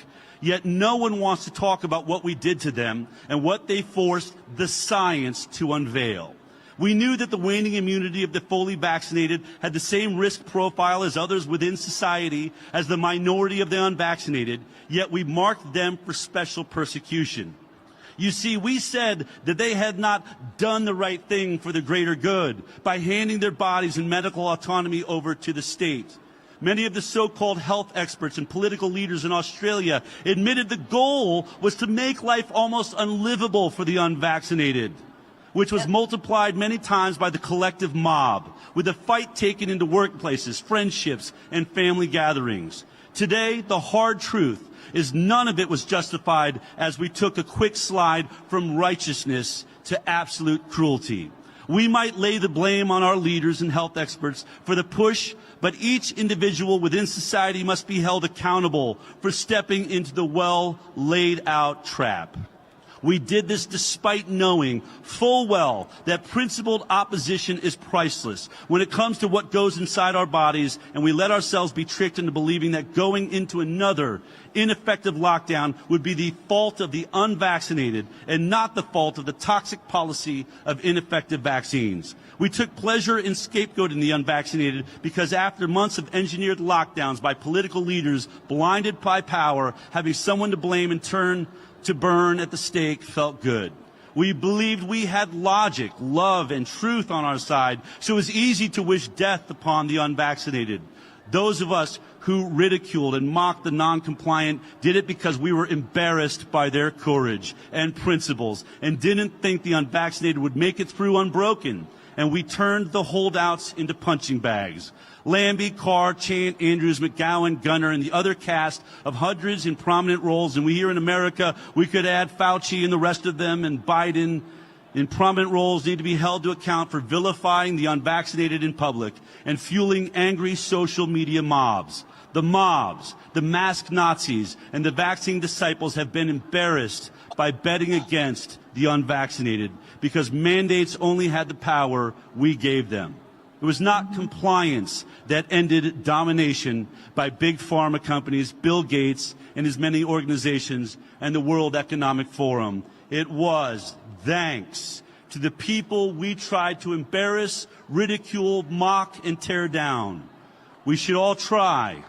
Yet no one wants to talk about what we did to them and what they forced the science to unveil. We knew that the waning immunity of the fully vaccinated had the same risk profile as others within society as the minority of the unvaccinated, yet we marked them for special persecution. You see, we said that they had not done the right thing for the greater good by handing their bodies and medical autonomy over to the state. Many of the so-called health experts and political leaders in Australia admitted the goal was to make life almost unlivable for the unvaccinated, which was multiplied many times by the collective mob, with the fight taken into workplaces, friendships, and family gatherings. Today, the hard truth is none of it was justified as we took a quick slide from righteousness to absolute cruelty. We might lay the blame on our leaders and health experts for the push, but each individual within society must be held accountable for stepping into the well-laid-out trap. We did this despite knowing full well that principled opposition is priceless when it comes to what goes inside our bodies, and we let ourselves be tricked into believing that going into another ineffective lockdown would be the fault of the unvaccinated and not the fault of the toxic policy of ineffective vaccines. We took pleasure in scapegoating the unvaccinated because after months of engineered lockdowns by political leaders blinded by power, having someone to blame and turn to burn at the stake felt good. We believed we had logic, love, and truth on our side, so it was easy to wish death upon the unvaccinated. Those of us who ridiculed and mocked the non-compliant did it because we were embarrassed by their courage and principles and didn't think the unvaccinated would make it through unbroken. And we turned the holdouts into punching bags. Lambie, Carr, Chant, Andrews, McGowan, Gunner, and the other cast of hundreds in prominent roles. And we here in America, we could add Fauci and the rest of them, and Biden in prominent roles need to be held to account for vilifying the unvaccinated in public and fueling angry social media mobs. The mobs, the masked Nazis, and the vaccine disciples have been embarrassed by betting against the unvaccinated because mandates only had the power we gave them. It was not compliance that ended domination by big pharma companies, Bill Gates and his many organizations, and the World Economic Forum. It was, thanks to the people we tried to embarrass, ridicule, mock, and tear down. We should all try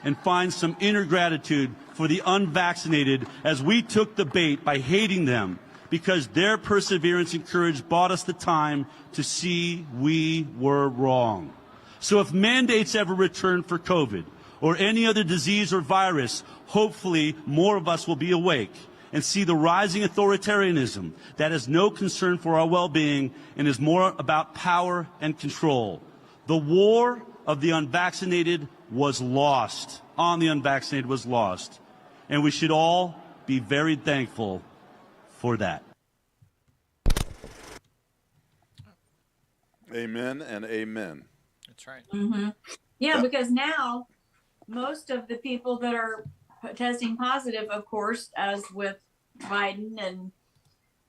and find some inner gratitude for the unvaccinated as we took the bait by hating them, because their perseverance and courage bought us the time to see we were wrong. So if mandates ever return for COVID or any other disease or virus, hopefully more of us will be awake and see the rising authoritarianism that has no concern for our well-being and is more about power and control. The war of the unvaccinated was lost, on the unvaccinated was lost. And we should all be very thankful for that. Amen and amen. That's right. Mm-hmm. Yeah, because now most of the people that are testing positive, of course, as with Biden and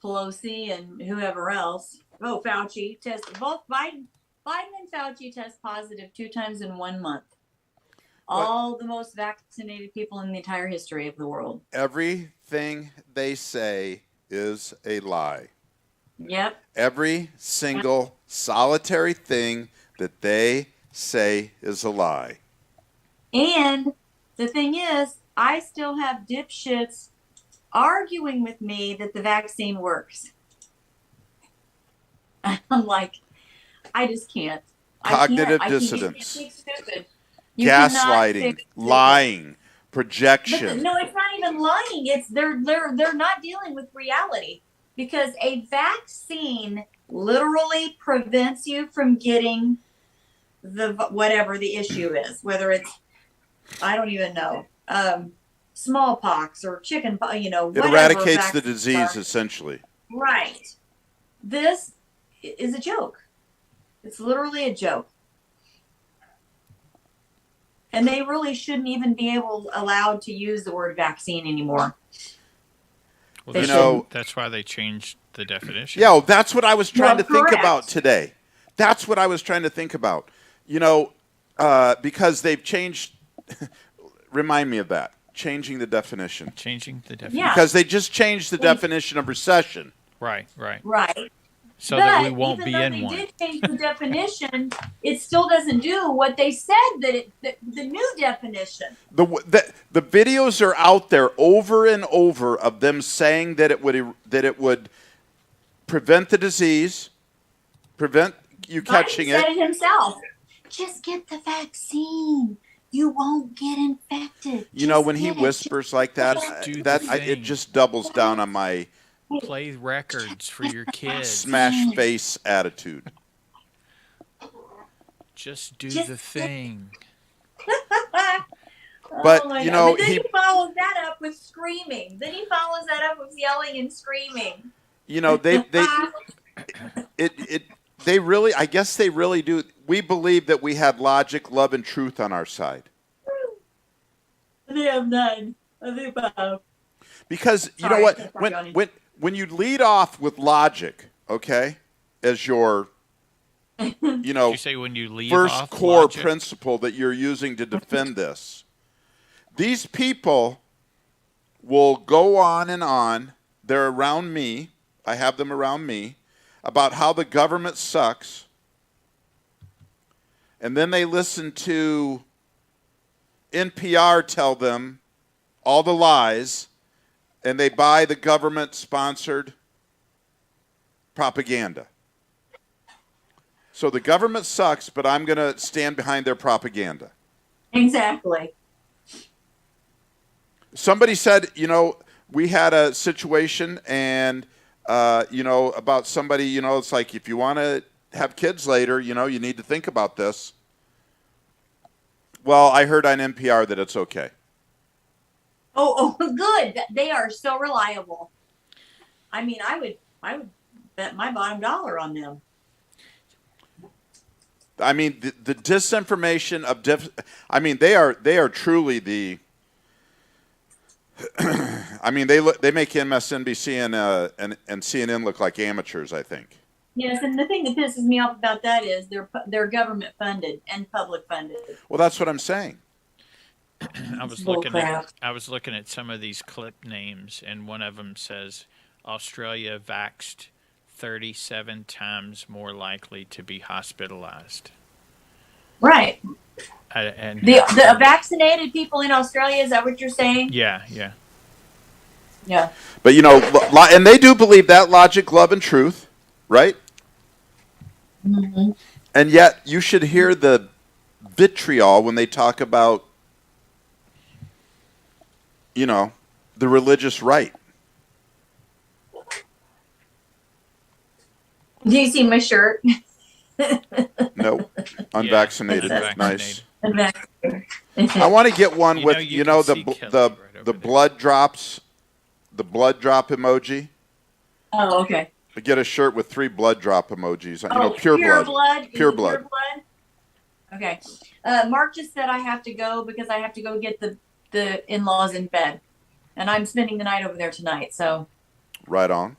Pelosi and whoever else. Oh, Fauci tested. Both Biden and Fauci test positive 2 times in 1 month. All the most vaccinated people in the entire history of the world. Everything they say is a lie. Yep. Every single solitary thing that they say is a lie. And the thing is, I still have dipshits arguing with me that the vaccine works. I'm like, I just can't. Cognitive I can't. dissonance. You can't fix stupid. Gaslighting, lying, projection. But no, it's not even lying. It's they're not dealing with reality, because a vaccine literally prevents you from getting the whatever the issue is, whether it's, I don't even know, smallpox or chicken, It whatever. eradicates the disease, essentially. Right. This is a joke. It's literally a joke. And they really shouldn't even be allowed to use the word vaccine anymore. Well, that's why they changed the definition. Yeah, well, that's what I was trying to think about today. That's what I was trying to think about. Because they've changed. Remind me of that. Changing the definition. Changing the definition. Yeah. Because they just changed the definition of recession. Right. Right. So that we won't be in one. Even though they did change the definition, it still doesn't do what they said the new definition. The videos are out there over and over of them saying that it would prevent the disease, prevent you catching Biden said it himself. Just get the vaccine. You won't get infected. When he whispers like that, it just doubles down on my play records for your kids. Smash face attitude. Just do the thing. But but then he follows that up with screaming. Then he follows that up with yelling and screaming. They really, I guess they really do. We believe that we have logic, love, and truth on our side. They have none of the above. Because you know what? When you lead off with logic, okay, as your Did you say when you leave first off core logic? principle that you're using to defend this, these people will go on and on. They're around me. I have them around me about how the government sucks. And then they listen to NPR tell them all the lies, and they buy the government-sponsored propaganda. So the government sucks, but I'm going to stand behind their propaganda. Exactly. Somebody said, we had a situation and, about somebody, it's like if you want to have kids later, you need to think about this. Well, I heard on NPR that it's okay. Oh, good. They are so reliable. I mean, I would bet my bottom dollar on them. I mean, the disinformation of they are truly the. I mean, they make MSNBC and CNN look like amateurs, I think. Yes, and the thing that pisses me off about that is they're government funded and public funded. Well, that's what I'm saying. I was looking at some of these clip names, and one of them says Australia vaxxed 37 times more likely to be hospitalized. Right. And The vaccinated people in Australia, is that what you're saying? yeah. Yeah. But, you know, and they do believe that logic, love, and truth, right? Mm-hmm. And yet you should hear the vitriol when they talk about, you know, the religious right. Do you see my shirt? No, unvaccinated. Yeah, Nice. Unvaccinated. I want to get one with, you can see Kellie right over the there. blood drops, the blood drop emoji. Oh, okay. I get a shirt with 3 blood drop emojis. Oh, Pure blood. Is Pure it blood. Okay. Mark just said I have to go because I have to go get the in-laws in bed, and I'm spending the night over there tonight. So. Right on.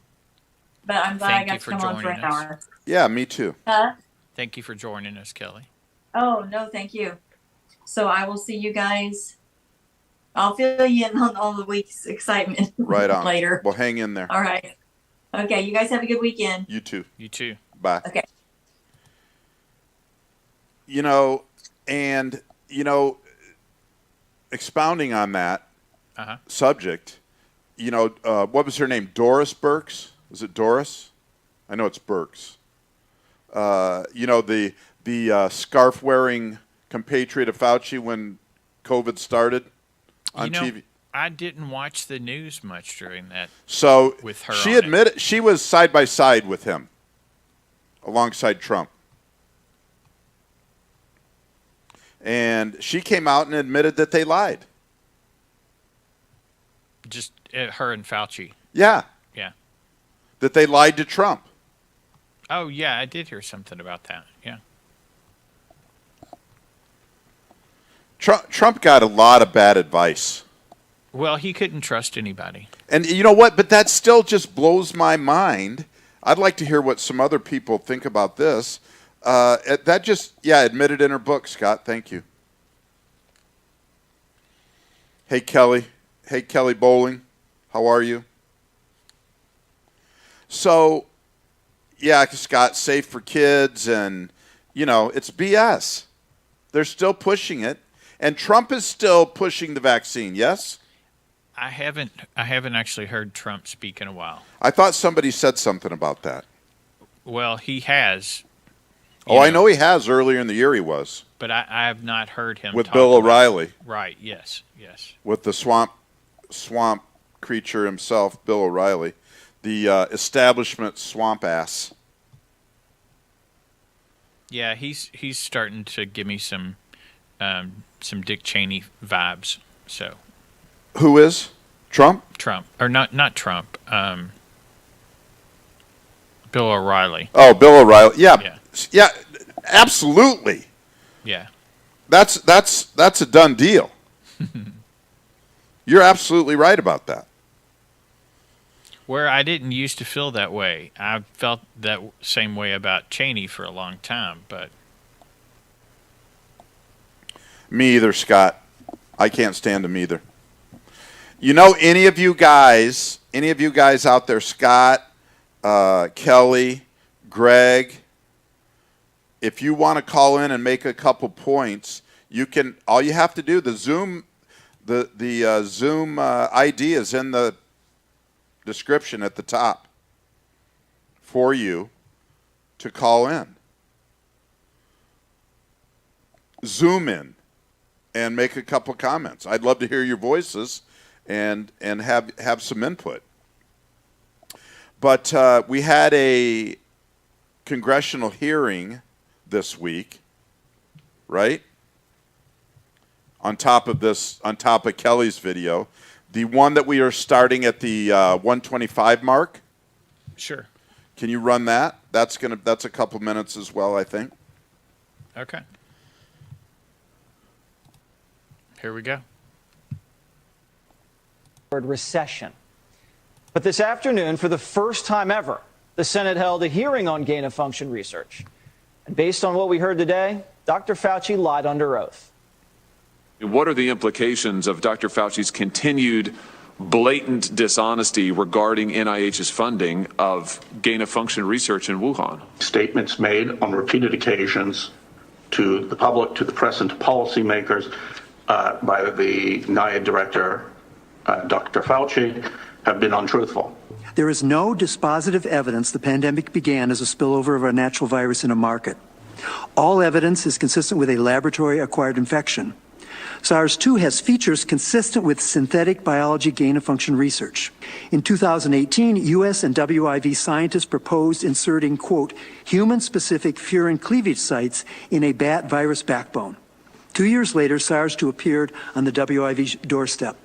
But I'm glad I got to for come on for an joining us. hour. Yeah, me too. Huh? Thank you for joining us, Kellie. Oh, no, thank you. So I will see you guys. I'll fill you in on all the week's excitement Right on. later. Well, hang in there. All right. Okay, you guys have a good weekend. You too. You too. Bye. Okay. You know, and, you know, expounding on that subject, you know, what was her name? Doris Burks? Was it Doris? I know it's Burks. You know, the scarf-wearing compatriot of Fauci when COVID started on TV. I didn't watch the news much during that. So with her she on admitted she was side by side with him, alongside Trump. And she came out and admitted that they lied. Just her and Fauci. Yeah. Yeah. That they lied to Trump. Oh, yeah, I did hear something about that. Yeah. Trump got a lot of bad advice. Well, he couldn't trust anybody. And you know what? But that still just blows my mind. I'd like to hear what some other people think about this. That just, admitted in her book, Scott. Thank you. Hey, Kelly. Hey, Kelly Bowling. How are you? So, yeah, Scott, safe for kids, and, you know, it's BS. They're still pushing it. And Trump is still pushing the vaccine, yes? I haven't actually heard Trump speak in a while. I thought somebody said something about that. Well, he has. I know he has. Earlier in the year he was. But I have not heard him with talk Bill about O'Reilly. Right, yes. With the swamp creature himself, Bill O'Reilly. The establishment swamp ass. Yeah, he's starting to give me some Dick Cheney vibes. So. Who is? Trump? Trump. Or not Trump. Bill O'Reilly. Oh, Bill O'Reilly. Yeah. Yeah, absolutely. Yeah. That's a done deal. You're absolutely right about that. Where I didn't used to feel that way. I felt that same way about Cheney for a long time, but me either, Scott. I can't stand him either. You know, any of you guys out there, Scott, Kelly, Greg, if you want to call in and make a couple points, you can. All you have to do, the Zoom ID is in the description at the top for you to call in. Zoom in and make a couple comments. I'd love to hear your voices and have some input. But we had a congressional hearing this week, right? On top of Kelly's video, the one that we are starting at the 125 mark. Sure. Can you run that? That's a couple minutes as well, I think. Okay. Here we go. Recession. But this afternoon, for the first time ever, the Senate held a hearing on gain-of-function research. And based on what we heard today, Dr. Fauci lied under oath. What are the implications of Dr. Fauci's continued blatant dishonesty regarding NIH's funding of gain-of-function research in Wuhan. Statements made on repeated occasions to the public, to the press, and to policymakers by the NIAID director, Dr. Fauci, have been untruthful. There is no dispositive evidence the pandemic began as a spillover of a natural virus in a market. All evidence is consistent with a laboratory-acquired infection. SARS-2 has features consistent with synthetic biology gain-of-function research. In 2018, U.S. and WIV scientists proposed inserting, quote, human-specific furin cleavage sites in a bat virus backbone. 2 years later, SARS-2 appeared on the WIV doorstep.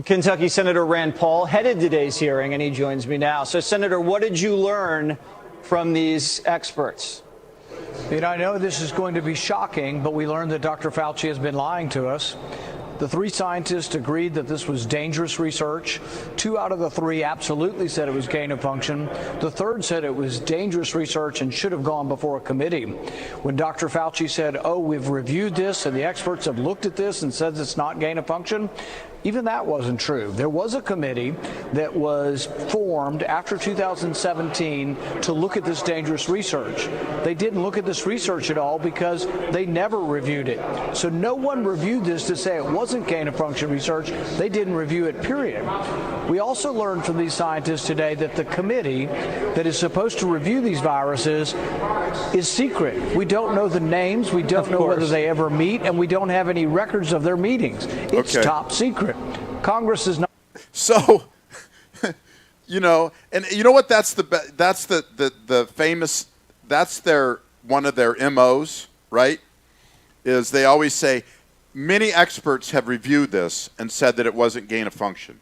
Kentucky Senator Rand Paul headed today's hearing, and he joins me now. So, Senator, what did you learn from these experts? You know, I know this is going to be shocking, but we learned that Dr. Fauci has been lying to us. The 3 scientists agreed that this was dangerous research. 2 out of the 3 absolutely said it was gain of function. The 3rd said it was dangerous research and should have gone before a committee. When Dr. Fauci said, oh, we've reviewed this and the experts have looked at this and said it's not gain of function, even that wasn't true. There was a committee that was formed after 2017 to look at this dangerous research. They didn't look at this research at all because they never reviewed it. So no one reviewed this to say it wasn't gain-of-function research. They didn't review it, period. We also learned from these scientists today that the committee that is supposed to review these viruses is secret. We don't know the names. We don't know whether they ever meet, and we don't have any records of their meetings. It's top secret. Congress is not. So, you know, and you know what? That's the famous. That's their one of their MOs, right? Is they always say many experts have reviewed this and said that it wasn't gain of function.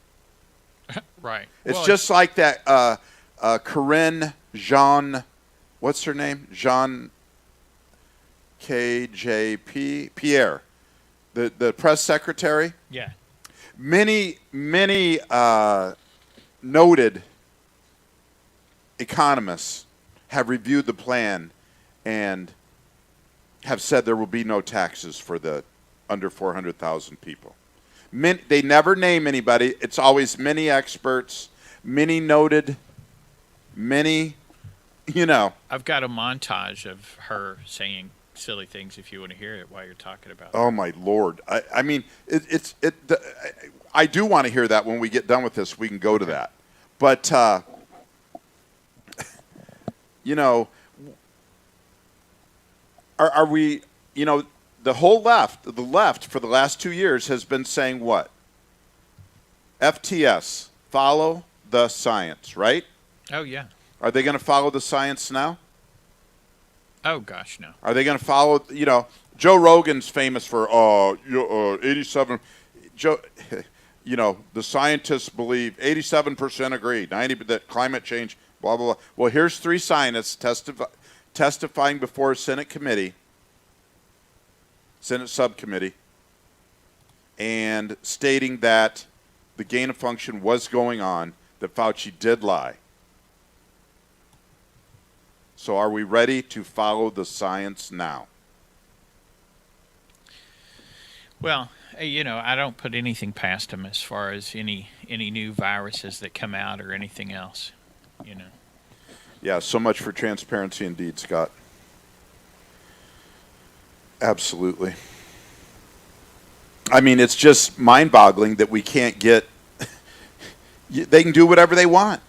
Right. It's well, just like that. Corinne Jean, what's her name? Jean KJP Pierre, the press secretary. Yeah. Many noted economists have reviewed the plan and have said there will be no taxes for the under 400,000 people. They never name anybody. It's always many experts, many noted, many, you know. I've got a montage of her saying silly things if you want to hear it while you're talking about it. Oh my Lord. I mean, I do want to hear that when we get done with this. We can go to that. But, you know, are we, you know, the left for the last 2 years has been saying what? FTS, follow the science, right? Oh, yeah. Are they going to follow the science now? Oh, gosh, no. Are they going to follow, you know, Joe Rogan's famous for 87, you know, the scientists believe 87% agree, 90% that climate change, blah, blah, blah. Well, here's 3 scientists testifying before a Senate committee, Senate subcommittee, and stating that the gain of function was going on, that Fauci did lie. So are we ready to follow the science now? Well, you know, I don't put anything past them as far as any new viruses that come out or anything else, you know. Yeah, so much for transparency indeed, Scott. Absolutely. I mean, it's just mind-boggling that we can't get – they can do whatever they want.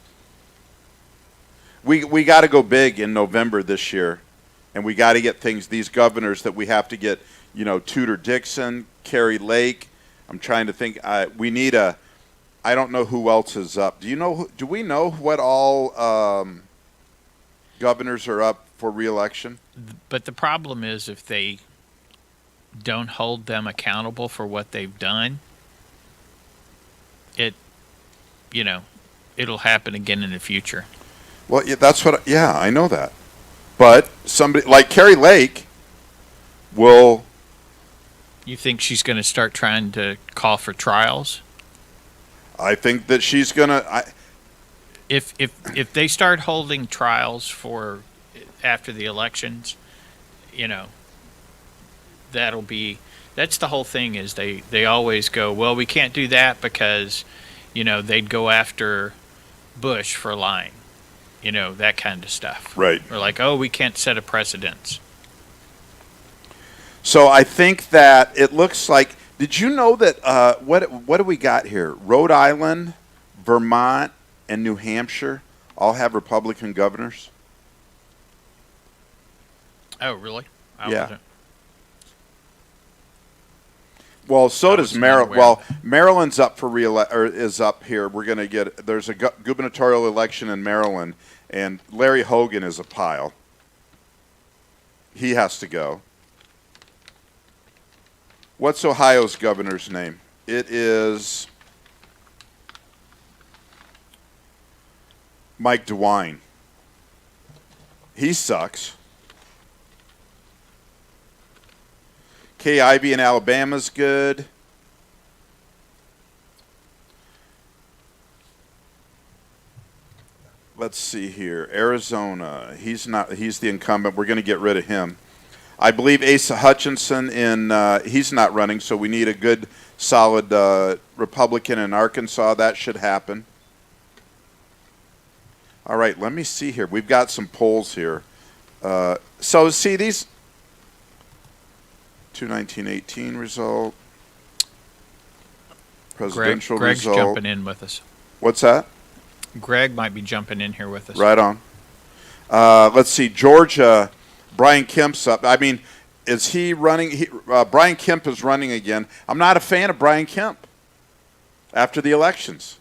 We got to go big in November this year, and we got to get things, these governors that we have to get, you know, Tudor Dixon, Carrie Lake. I'm trying to think. We need I don't know who else is up. Do we know what all governors are up for re-election? But the problem is if they don't hold them accountable for what they've done, it'll happen again in the future. Well, yeah, I know that. But somebody like Carrie Lake will. You think she's going to start trying to call for trials? I think that she's going to. If they start holding trials for after the elections, you know, that's the whole thing is they always go, well, we can't do that because they'd go after Bush for lying. That kind of stuff. Right. Or like, oh, we can't set a precedence. So I think that it looks like. Did you know that? What do we got here? Rhode Island, Vermont, and New Hampshire all have Republican governors. Oh, really? Yeah. Well, so does Maryland. Well, Maryland's up for is up here. We're going to get. There's a gubernatorial election in Maryland, and Larry Hogan is a pile. He has to go. What's Ohio's governor's name? It is Mike DeWine. He sucks. Kay Ivey in Alabama's good. Let's see here. Arizona. He's the incumbent. We're going to get rid of him. I believe Asa Hutchinson he's not running, so we need a good, solid Republican in Arkansas. That should happen. All right, let me see here. We've got some polls here. So see these 2019-18 result, presidential Greg's result. jumping in with us. What's that? Greg might be jumping in here with us. Right on. Let's see, Georgia. Brian Kemp's up. I mean, is he running? Brian Kemp is running again. I'm not a fan of Brian Kemp after the elections.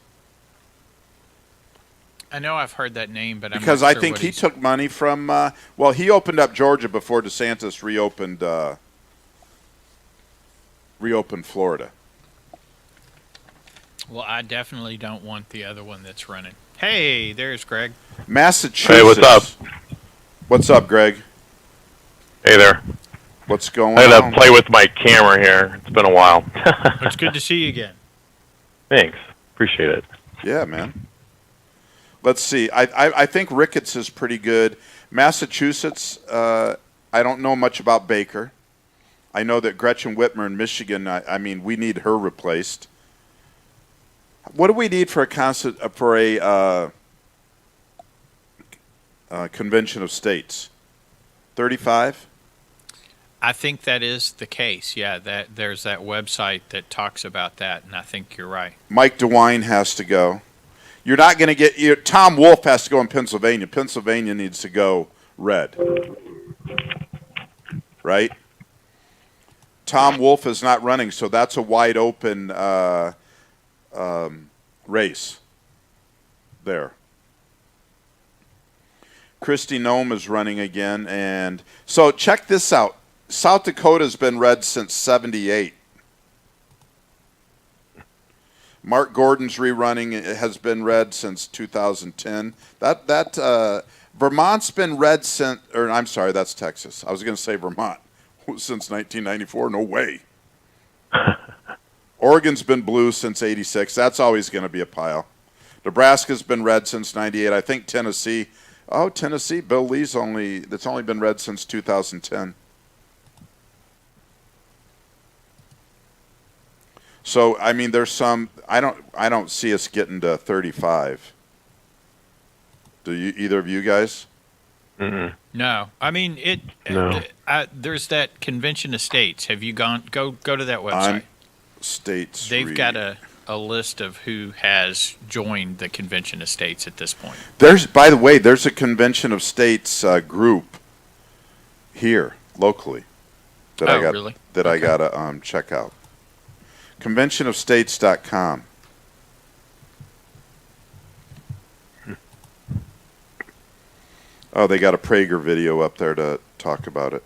I know I've heard that name, but because I think he took money from. Well, he opened up Georgia before DeSantis reopened Florida. Well, I definitely don't want the other one that's running. Hey, there's Greg. Massachusetts. Hey, what's up? What's up, Greg? Hey there. What's going on? I had to play with my camera here. It's been a while. It's good to see you again. Thanks. Appreciate it. Yeah, man. Let's see. I think Ricketts is pretty good. Massachusetts, I don't know much about Baker. I know that Gretchen Whitmer in Michigan, I mean, we need her replaced. What do we need for a convention of states? 35? I think that is the case. Yeah, that there's that website that talks about that, and I think you're right. Mike DeWine has to go. You're not going to get Tom Wolf has to go in Pennsylvania. Pennsylvania needs to go red. Right? Tom Wolf is not running, so that's a wide open race there. Kristi Noem is running again, and so check this out. South Dakota's been red since '78. Mark Gordon's rerunning. It has been red since 2010. Vermont's been red since, or I'm sorry, that's Texas. I was going to say Vermont since 1994. No way. Oregon's been blue since '86. That's always going to be a pile. Nebraska's been red since '98. I think Tennessee. Oh, Tennessee. Bill Lee's that's only been red since 2010. So I mean, there's some. I don't see us getting to 35. Do you? Either of you guys? Mm-mm. No, I mean it. No. There's that convention of states. Have you gone? Go to that website. States. They've got a list of who has joined the convention of states at this point. By the way, there's a convention of states group here locally that I gotta check out. Conventionofstates.com. Oh, they got a Prager video up there to talk about it.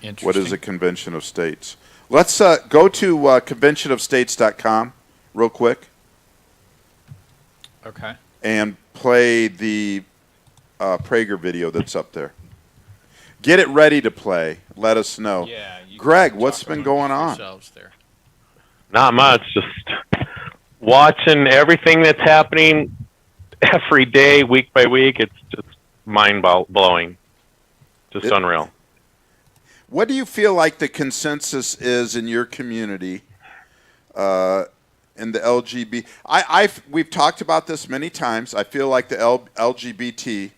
Interesting. What is a convention of states? Let's go to conventionofstates.com real quick. Okay. And play the Prager video that's up there. Get it ready to play. Let us know. Yeah, Greg, what's been going on? There. Not much. Just watching everything that's happening every day, week by week. It's just mind-blowing. Just unreal. What do you feel like the consensus is in your community and the LGBT. We've talked about this many times. I feel like the LGBT.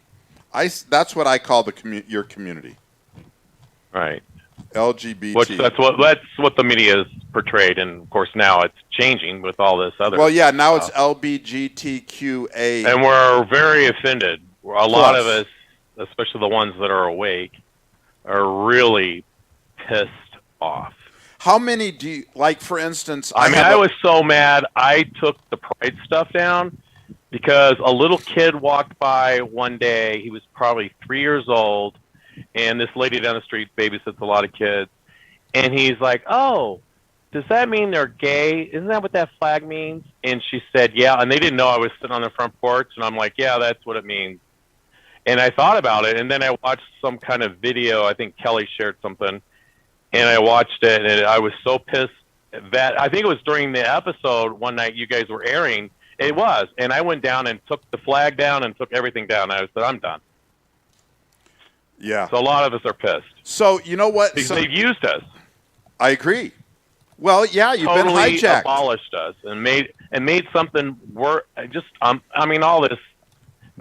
That's what I call your community. Right. LGBT. That's what the media has portrayed, and of course now it's changing with all this other. Well, yeah, now stuff. it's LBGTQA. And we're very offended. A lot of us, especially the ones that are awake, are really pissed off. How many do you, like, for instance... I was so mad, I took the Pride stuff down because a little kid walked by one day. He was probably 3 years old, and this lady down the street babysits a lot of kids. And he's like, oh, does that mean they're gay? Isn't that what that flag means? And she said, yeah. And they didn't know I was sitting on the front porch. And I'm like, yeah, that's what it means. And I thought about it, and then I watched some kind of video. I think Kellie shared something. And I watched it, and I was so pissed that I think it was during the episode one night you guys were airing. It was, and I went down and took the flag down and took everything down. I said, I'm done. Yeah. So a lot of us are pissed. So you know what? Because they've used us. I agree. Well, yeah, you've been hijacked. Abolished us and made something worse. All this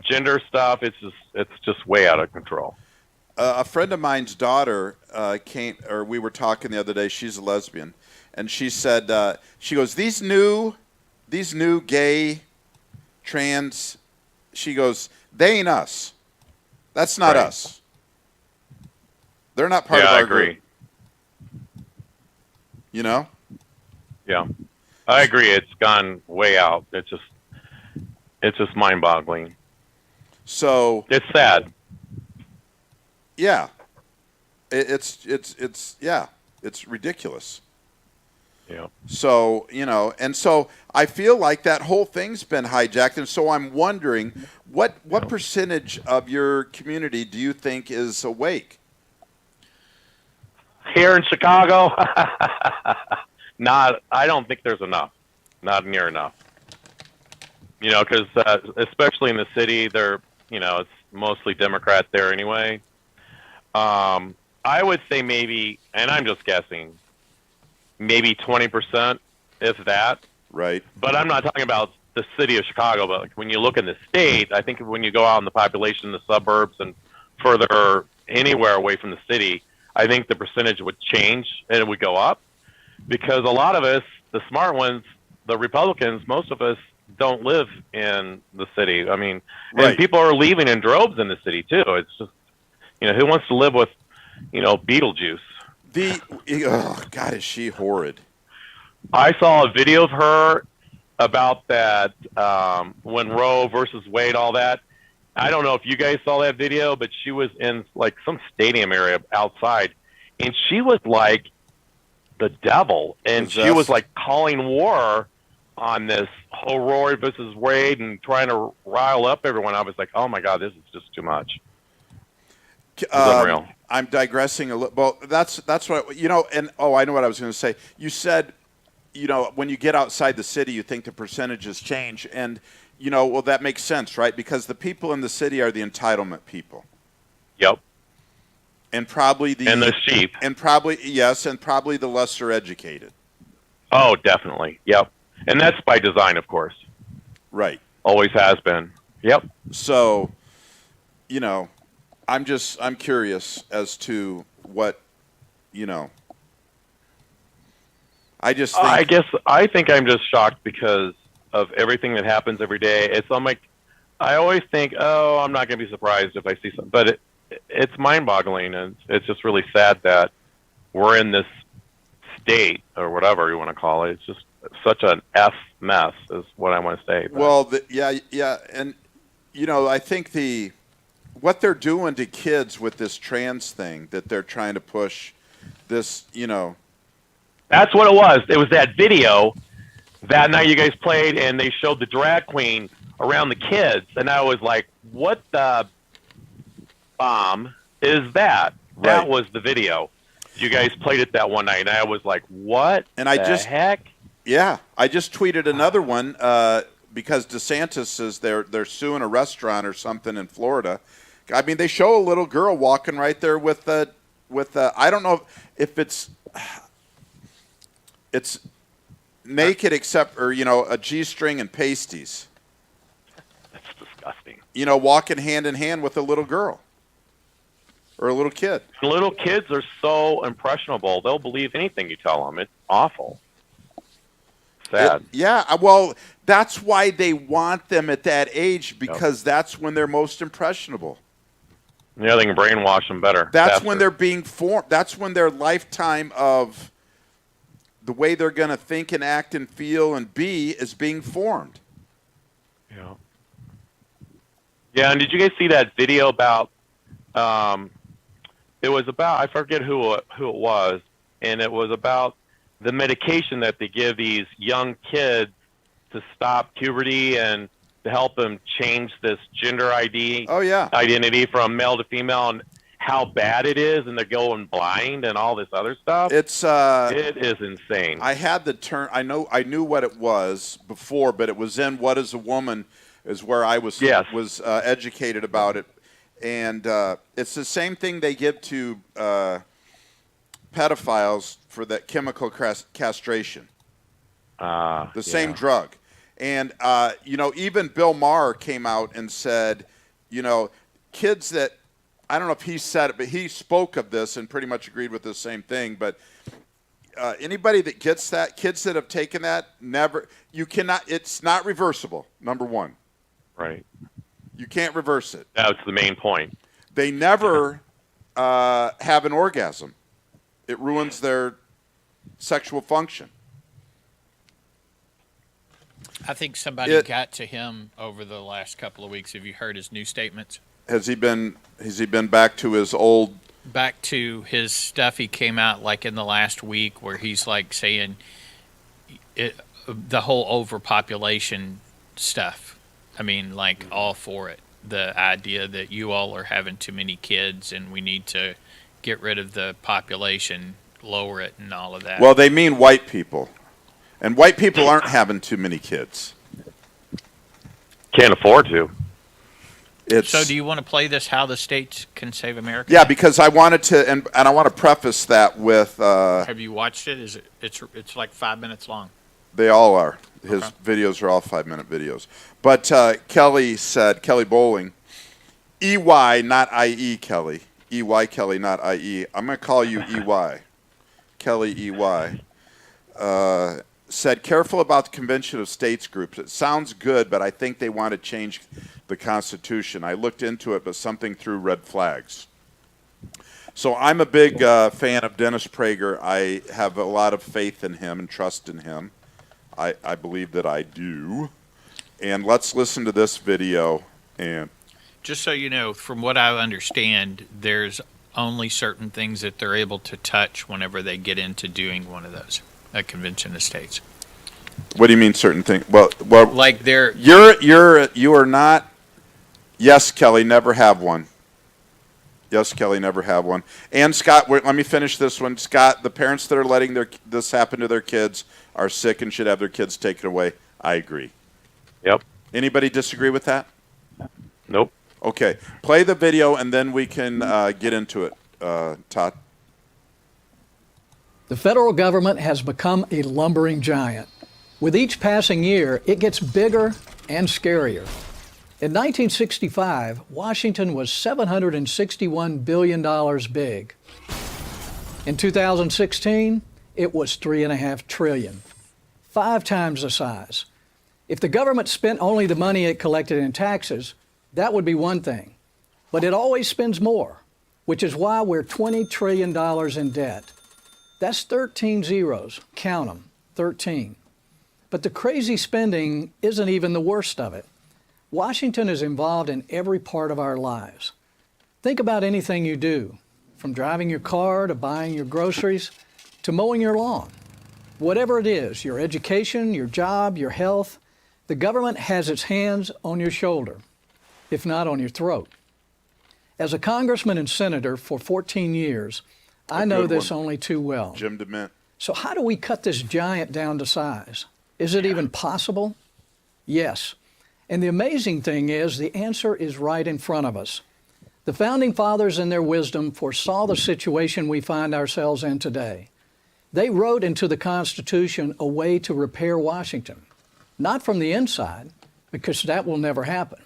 gender stuff. It's just way out of control. A friend of mine's daughter we were talking the other day. She's a lesbian, and she said, she goes, these new gay, trans, she goes, they ain't us. That's not us. They're not part of our group. You know? Yeah, I agree. It's gone way out. It's just mind-boggling. So it's sad. Yeah, it's ridiculous. Yeah. So and so I feel like that whole thing's been hijacked, and so I'm wondering what percentage of your community do you think is awake? Here in Chicago, I don't think there's enough. Not near enough. Because especially in the city, it's mostly Democrat there anyway. I would say maybe, and I'm just guessing, maybe 20%, if that. Right. But I'm not talking about the city of Chicago, but like when you look in the state, I think when you go out in the population in the suburbs and further anywhere away from the city, I think the percentage would change and it would go up because a lot of us, the smart ones, the Republicans, most of us don't live in the city. I mean, and people are leaving in droves in the city too. It's just, who wants to live with, Beetlejuice? God, is she horrid? I saw a video of her about that when Roe versus Wade, all that. I don't know if you guys saw that video, but she was in like some stadium area outside, and she was like the devil, and she was like calling war on this whole Roe versus Wade and trying to rile up everyone. I was like, oh my God, this is just too much. Unreal. I'm digressing a little. Well, that's what and I know what I was going to say. You said, when you get outside the city, you think the percentages change, and well, that makes sense, right? Because the people in the city are the entitlement people. Yep. And probably and the sheep. And probably the lesser educated. Oh, definitely. Yep. And that's by design, of course. Right. Always has been. Yep. So, I'm curious as to what, I think I'm just shocked because of everything that happens every day. I always think, oh, I'm not going to be surprised if I see something, but it's mind-boggling, and it's just really sad that we're in this state or whatever you want to call it. It's just such an F mess is what I want to say. But. Well, and I think what they're doing to kids with this trans thing that they're trying to push, this, That's what it was. It was that video that night you guys played, and they showed the drag queen around the kids, and I was like, what the bomb is that? Right. That was the video. You guys played it that one night, and I was like, what heck? Yeah, I just tweeted another one because DeSantis says they're suing a restaurant or something in Florida. I mean, they show a little girl walking right there with I don't know if it's naked except, or, a G-string and pasties. That's disgusting. Walking hand in hand with a little girl or a little kid. Little kids are so impressionable. They'll believe anything you tell them. It's awful. Sad. Well, that's why they want them at that age, because that's when they're most impressionable. Yeah, they can brainwash them better. That's faster. when they're being formed. That's when their lifetime of the way they're going to think and act and feel and be is being formed. Yeah. Yeah, and did you guys see that video about? It was about, I forget who it was, and it was about the medication that they give these young kids to stop puberty and to help them change this gender identity from male to female, and how bad it is, and they're going blind and all this other stuff. It is insane. I had the term. I knew what it was before, but it was in What Is a Woman is where I was educated about it. And it's the same thing they give to pedophiles for that chemical castration. The same drug. And, even Bill Maher came out and said, kids that, I don't know if he said it, but he spoke of this and pretty much agreed with the same thing. But anybody that gets that, kids that have taken that, it's not reversible, number one. Right. You can't reverse it. That's the main point. They never have an orgasm. It ruins their sexual function. I think somebody got to him over the last couple of weeks. Have you heard his new statements? Has he been back to his old? Back to his stuff. He came out like in the last week where he's like saying the whole overpopulation stuff. I mean, like all for it. The idea that you all are having too many kids and we need to get rid of the population, lower it, and all of that. Well, they mean white people. And white people aren't having too many kids. Can't afford to. So do you want to play this, How the States Can Save America? Yeah, because I wanted to, and I want to preface that with... Have you watched it? It's like 5 minutes long. They all are. His videos are all 5-minute videos. But Kellie said, Kellie Bowling, EY, not IE, Kellie. EY, Kellie, not IE. I'm going to call you EY. Kellie EY. Said, careful about the Convention of States groups. It sounds good, but I think they want to change the Constitution. I looked into it, but something threw red flags. So I'm a big fan of Dennis Prager. I have a lot of faith in him and trust in him. I believe that I do. And let's listen to this video. And just so you know, from what I understand, there's only certain things that they're able to touch whenever they get into doing one of those. A Convention of States. What do you mean certain things? Well, like they're you are not. Yes, Kellie, never have one. Yes, Kellie, never have one. And Scott, let me finish this one. Scott, the parents that are letting this happen to their kids are sick and should have their kids taken away. I agree. Yep. Anybody disagree with that? Nope. Okay, play the video and then we can get into it, Todd. The federal government has become a lumbering giant. With each passing year, it gets bigger and scarier. In 1965, Washington was $761 billion big. In 2016, it was $3.5 trillion, 5 times the size. If the government spent only the money it collected in taxes, that would be one thing. But it always spends more, which is why we're $20 trillion in debt. That's 13 zeros. Count them, 13. But the crazy spending isn't even the worst of it. Washington is involved in every part of our lives. Think about anything you do, from driving your car to buying your groceries to mowing your lawn. Whatever it is, your education, your job, your health, the government has its hands on your shoulder, if not on your throat. As a congressman and senator for 14 years, I know this only too well. Jim DeMint. So how do we cut this giant down to size? Is it even possible? Yes. And the amazing thing is the answer is right in front of us. The Founding Fathers in their wisdom foresaw the situation we find ourselves in today. They wrote into the Constitution a way to repair Washington, not from the inside, because that will never happen,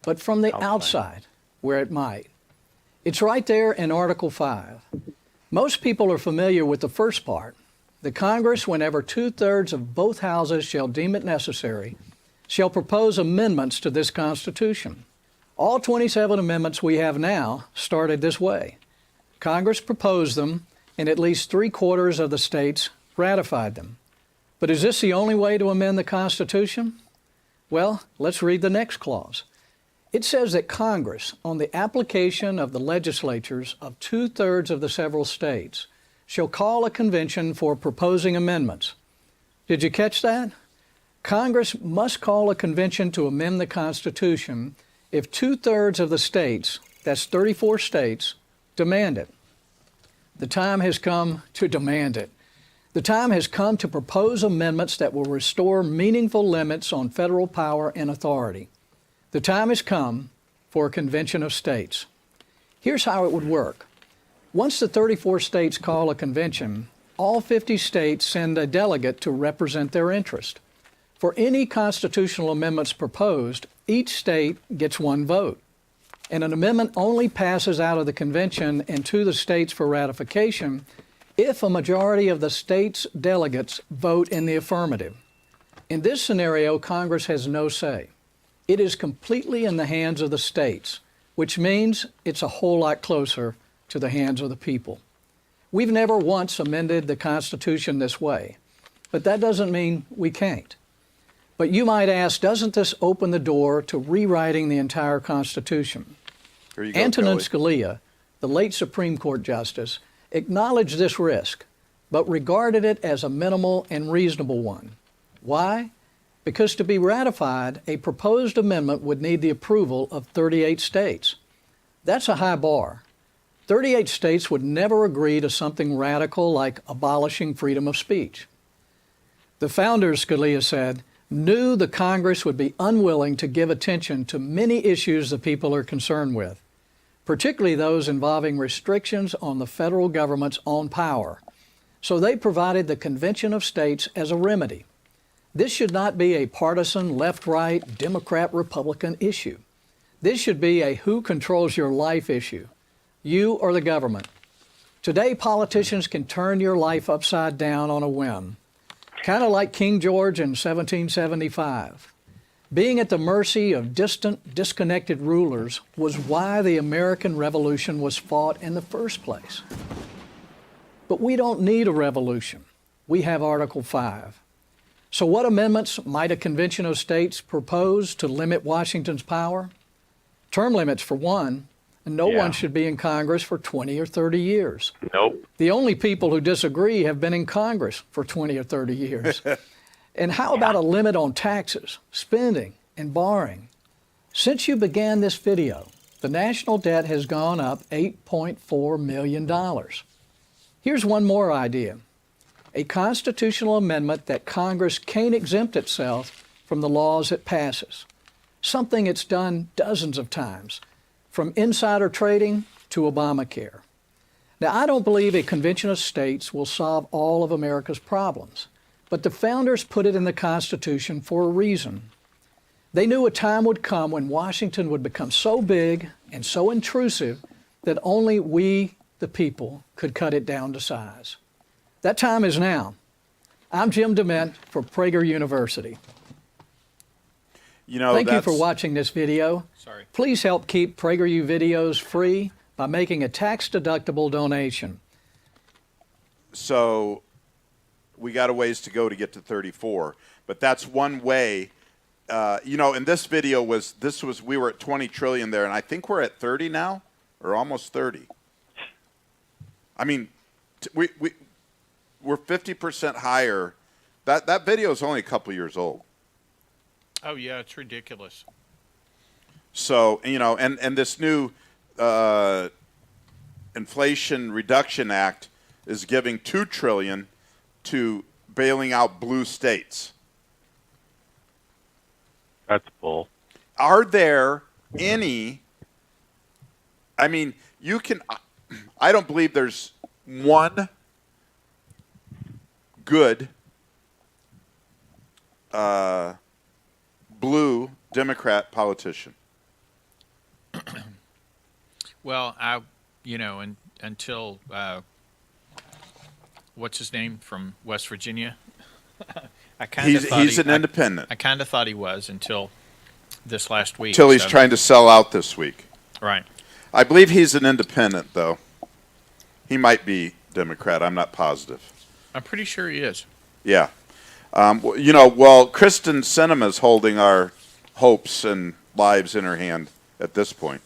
but from the outside, where it might. It's right there in Article 5. Most people are familiar with the first part. The Congress, whenever 2/3 of both houses shall deem it necessary, shall propose amendments to this Constitution. All 27 amendments we have now started this way. Congress proposed them, and at least 3/4 of the states ratified them. But is this the only way to amend the Constitution? Well, let's read the next clause. It says that Congress, on the application of the legislatures of 2/3 of the several states, shall call a convention for proposing amendments. Did you catch that? Congress must call a convention to amend the Constitution if 2/3 of the states, that's 34 states, demand it. The time has come to demand it. The time has come to propose amendments that will restore meaningful limits on federal power and authority. The time has come for a convention of states. Here's how it would work. Once the 34 states call a convention, all 50 states send a delegate to represent their interest. For any constitutional amendments proposed, each state gets one vote. And an amendment only passes out of the convention and to the states for ratification if a majority of the state's delegates vote in the affirmative. In this scenario, Congress has no say. It is completely in the hands of the states, which means it's a whole lot closer to the hands of the people. We've never once amended the Constitution this way, but that doesn't mean we can't. But you might ask, doesn't this open the door to rewriting the entire Constitution? Here you go, Antonin Kellie. Scalia, the late Supreme Court Justice, acknowledged this risk, but regarded it as a minimal and reasonable one. Why? Because to be ratified, a proposed amendment would need the approval of 38 states. That's a high bar. 38 states would never agree to something radical like abolishing freedom of speech. The founders, Scalia said, knew the Congress would be unwilling to give attention to many issues the people are concerned with, particularly those involving restrictions on the federal government's own power. So they provided the Convention of States as a remedy. This should not be a partisan left-right, Democrat-Republican issue. This should be a who controls your life issue, you or the government. Today, politicians can turn your life upside down on a whim, kind of like King George in 1775. Being at the mercy of distant, disconnected rulers was why the American Revolution was fought in the first place. But we don't need a revolution. We have Article 5. So what amendments might a convention of states propose to limit Washington's power? Term limits, for one, and no one should be in Congress for 20 or 30 years. Nope. The only people who disagree have been in Congress for 20 or 30 years. And how about a limit on taxes, spending, and borrowing? Since you began this video, the national debt has gone up $8.4 million. Here's one more idea. A constitutional amendment that Congress can't exempt itself from the laws it passes. Something it's done dozens of times, from insider trading to Obamacare. Now, I don't believe a convention of states will solve all of America's problems, but the founders put it in the Constitution for a reason. They knew a time would come when Washington would become so big and so intrusive that only we, the people, could cut it down to size. That time is now. I'm Jim DeMint for Prager University. Thank you for watching this video. Sorry. Please help keep PragerU videos free by making a tax-deductible donation. So we got a ways to go to get to 34, but that's one way. And this video we were at 20 trillion there, and I think we're at 30 now, or almost 30. I mean, we're 50% higher. That video is only a couple years old. Oh, yeah, it's ridiculous. So, and this new Inflation Reduction Act is giving $2 trillion to bailing out blue states. That's bull. Are there any, I don't believe there's one good blue Democrat politician? Well, until what's his name from West Virginia? He's an independent. I kind of thought he was until this last week. Until he's trying to sell out this week. Right. I believe he's an independent, though. He might be Democrat. I'm not positive. I'm pretty sure he is. Yeah. Kristen Sinema's holding our hopes and lives in her hand at this point.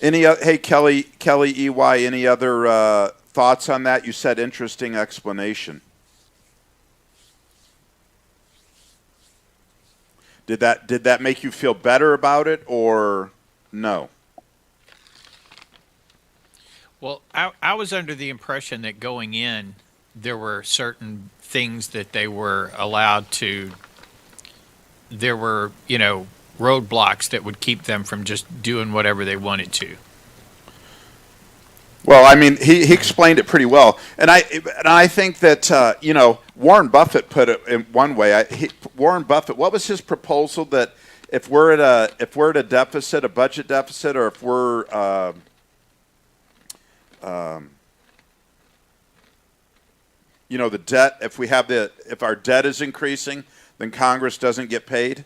Hey, Kelly, EY, any other thoughts on that? You said interesting explanation. Did that make you feel better about it, or no? Well, I was under the impression that going in, there were certain things that they were allowed to. There were, roadblocks that would keep them from just doing whatever they wanted to. Well, I mean, he explained it pretty well, and I think that Warren Buffett put it in one way. Warren Buffett, what was his proposal that if we're at a deficit, a budget deficit, or if we're the debt, if our debt is increasing, then Congress doesn't get paid,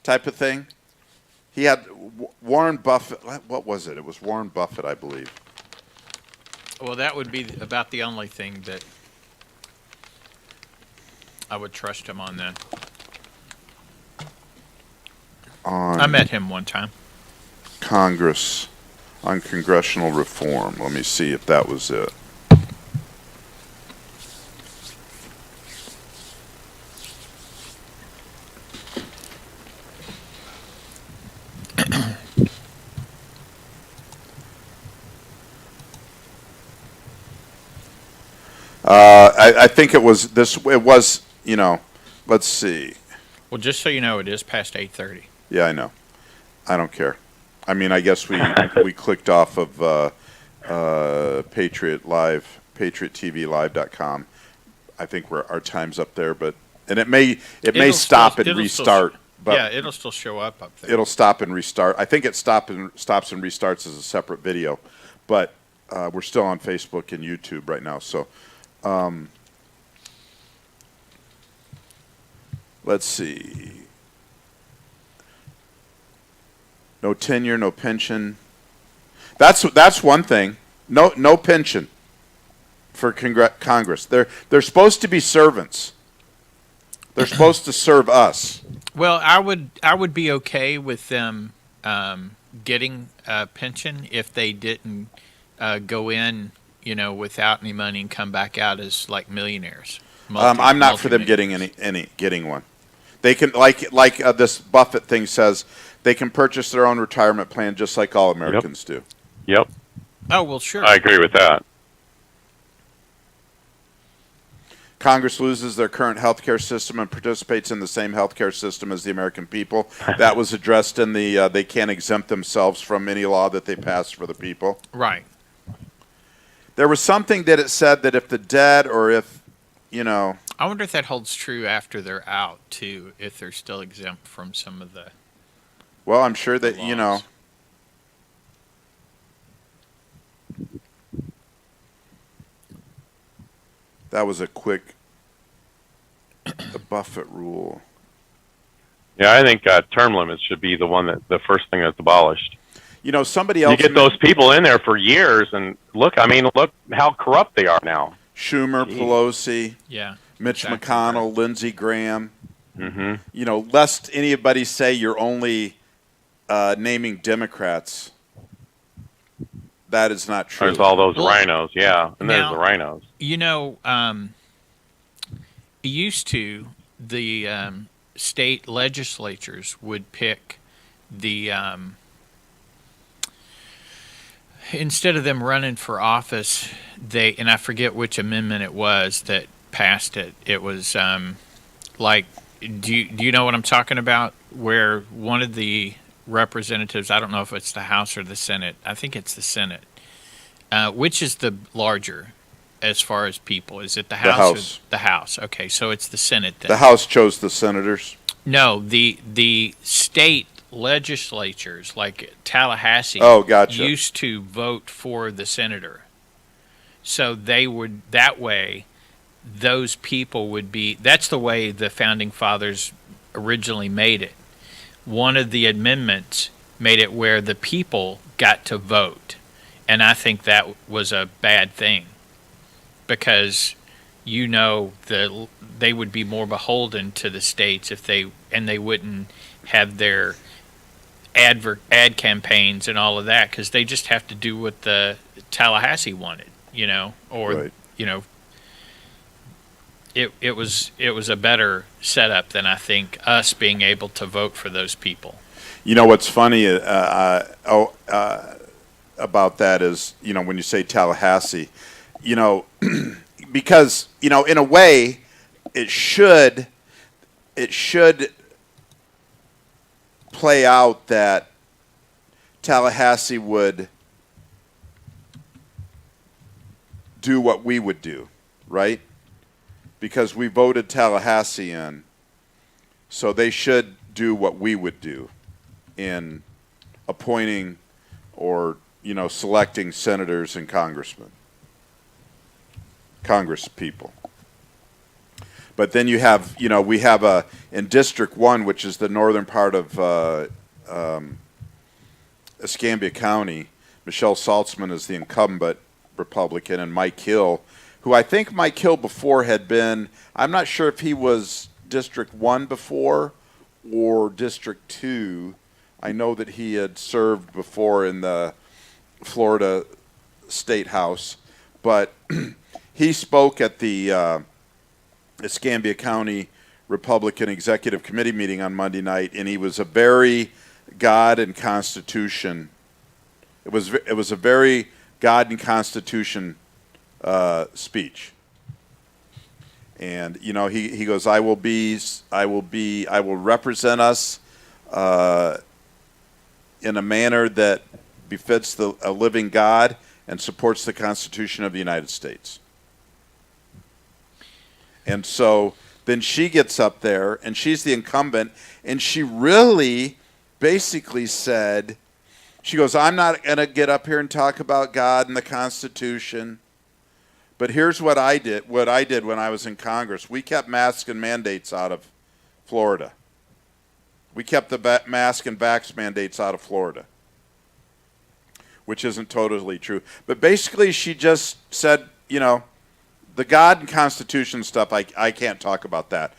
type of thing. He had Warren Buffett. What was it? It was Warren Buffett, I believe. Well, that would be about the only thing that I would trust him on then. I met him one time. Congress, on congressional reform. Let me see if that was it. I think it was this. It was, let's see. Well, just so you know, it is past 8:30. Yeah, I know. I don't care. I mean, I guess we clicked off of Patriot Live, PatriotTVLive.com. I think our time's up there, and it may stop and restart. But it'll still show up there. It'll stop and restart. I think it stops and restarts as a separate video, but we're still on Facebook and YouTube right now. So. Let's see. No tenure, no pension. That's one thing. No pension for Congress. They're supposed to be servants. They're supposed to serve us. Well, I would be okay with them getting a pension if they didn't go in, without any money and come back out as like millionaires. I'm not for them getting one. They can like this Buffett thing says, they can purchase their own retirement plan just like all Americans do. Yep. Oh, well, sure. I agree with that. Congress loses their current health care system and participates in the same health care system as the American people. That was addressed in the they can't exempt themselves from any law that they pass for the people. Right. There was something that it said that if the dead or if, I wonder if that holds true after they're out, too, if they're still exempt from some of the Well, I'm sure that, laws. That was a quick, the Buffett rule. Yeah, I think term limits should be the first thing that's abolished. Somebody else. You get those people in there for years, and look how corrupt they are now. Schumer, Pelosi, Mitch McConnell, Lindsey Graham. Mm-hmm. Lest anybody say you're only naming Democrats. That is not true. There's all those rhinos, and there's the rhinos. Used to, the state legislatures would pick the instead of them running for office, and I forget which amendment it was that passed it. It was do you know what I'm talking about? Where one of the representatives, I don't know if it's the House or the Senate, I think it's the Senate, Which is the larger as far as people? Is it the The House? House. Or the House. Okay, so it's the Senate then. The House chose the senators. No, the state legislatures like Tallahassee Gotcha. used to vote for the senator. So they would, that way, those people would be, that's the way the founding fathers originally made it. One of the amendments made it where the people got to vote. And I think that was a bad thing because, they would be more beholden to the states if they wouldn't have their ad campaigns and all of that because they just have to do what the Tallahassee wanted, Right. It was a better setup than I think us being able to vote for those people. You know what's funny about that is, when you say Tallahassee, because, in a way, it should play out that Tallahassee would do what we would do, right? Because we voted Tallahassee in, so they should do what we would do in appointing or, selecting senators and congress people. But then you have, we have in District 1, which is the northern part of Escambia County, Michelle Saltzman is the incumbent Republican, and Mike Hill, who I think Mike Hill before had been, I'm not sure if he was District 1 before or District 2. I know that he had served before in the Florida State House, but he spoke at the Escambia County Republican Executive Committee meeting on Monday night, and he was a very God and Constitution. It was a very God and Constitution speech, and he goes, I will represent us in a manner that befits a living God and supports the Constitution of the United States. And so then she gets up there, and she's the incumbent, and she really basically said, she goes, I'm not going to get up here and talk about God and the Constitution, but here's what I did when I was in Congress. We kept mask and mandates out of Florida. We kept the mask and vax mandates out of Florida, which isn't totally true. But basically she just said, the God and Constitution stuff, I can't talk about that.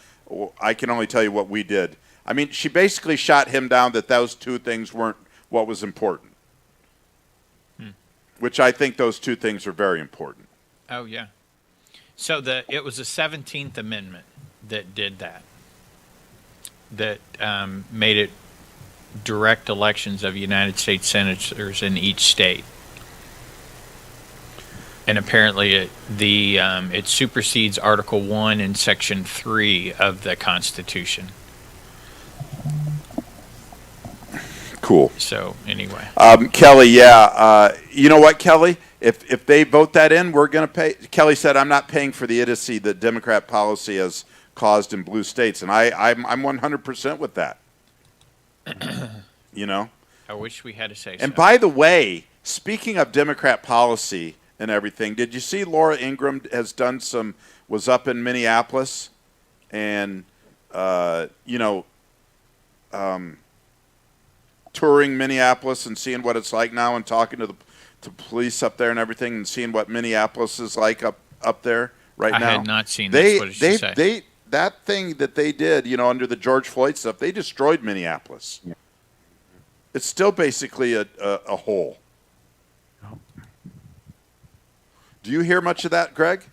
I can only tell you what we did. I mean, she basically shot him down that those two things weren't what was important, which I think those two things are very important. Oh, yeah. So it was the 17th Amendment that did that made it direct elections of United States senators in each state. And apparently it supersedes Article 1 and Section 3 of the Constitution. Cool. So anyway, Kelly, yeah, you know what, Kelly? If they vote that in, we're going to pay. Kelly said, "I'm not paying for the idiocy that Democrat policy has caused in blue states," and I'm 100% with that. I wish we had to say. And by the way, speaking of Democrat policy and everything, did you see Laura Ingraham was up in Minneapolis, and touring Minneapolis and seeing what it's like now, and talking to police up there and everything, and seeing what Minneapolis is like up there right now. I had not seen this. What did she say? That thing that they did, under the George Floyd stuff, they destroyed Minneapolis. Yeah. It's still basically a hole. Do you hear much of that, Greg?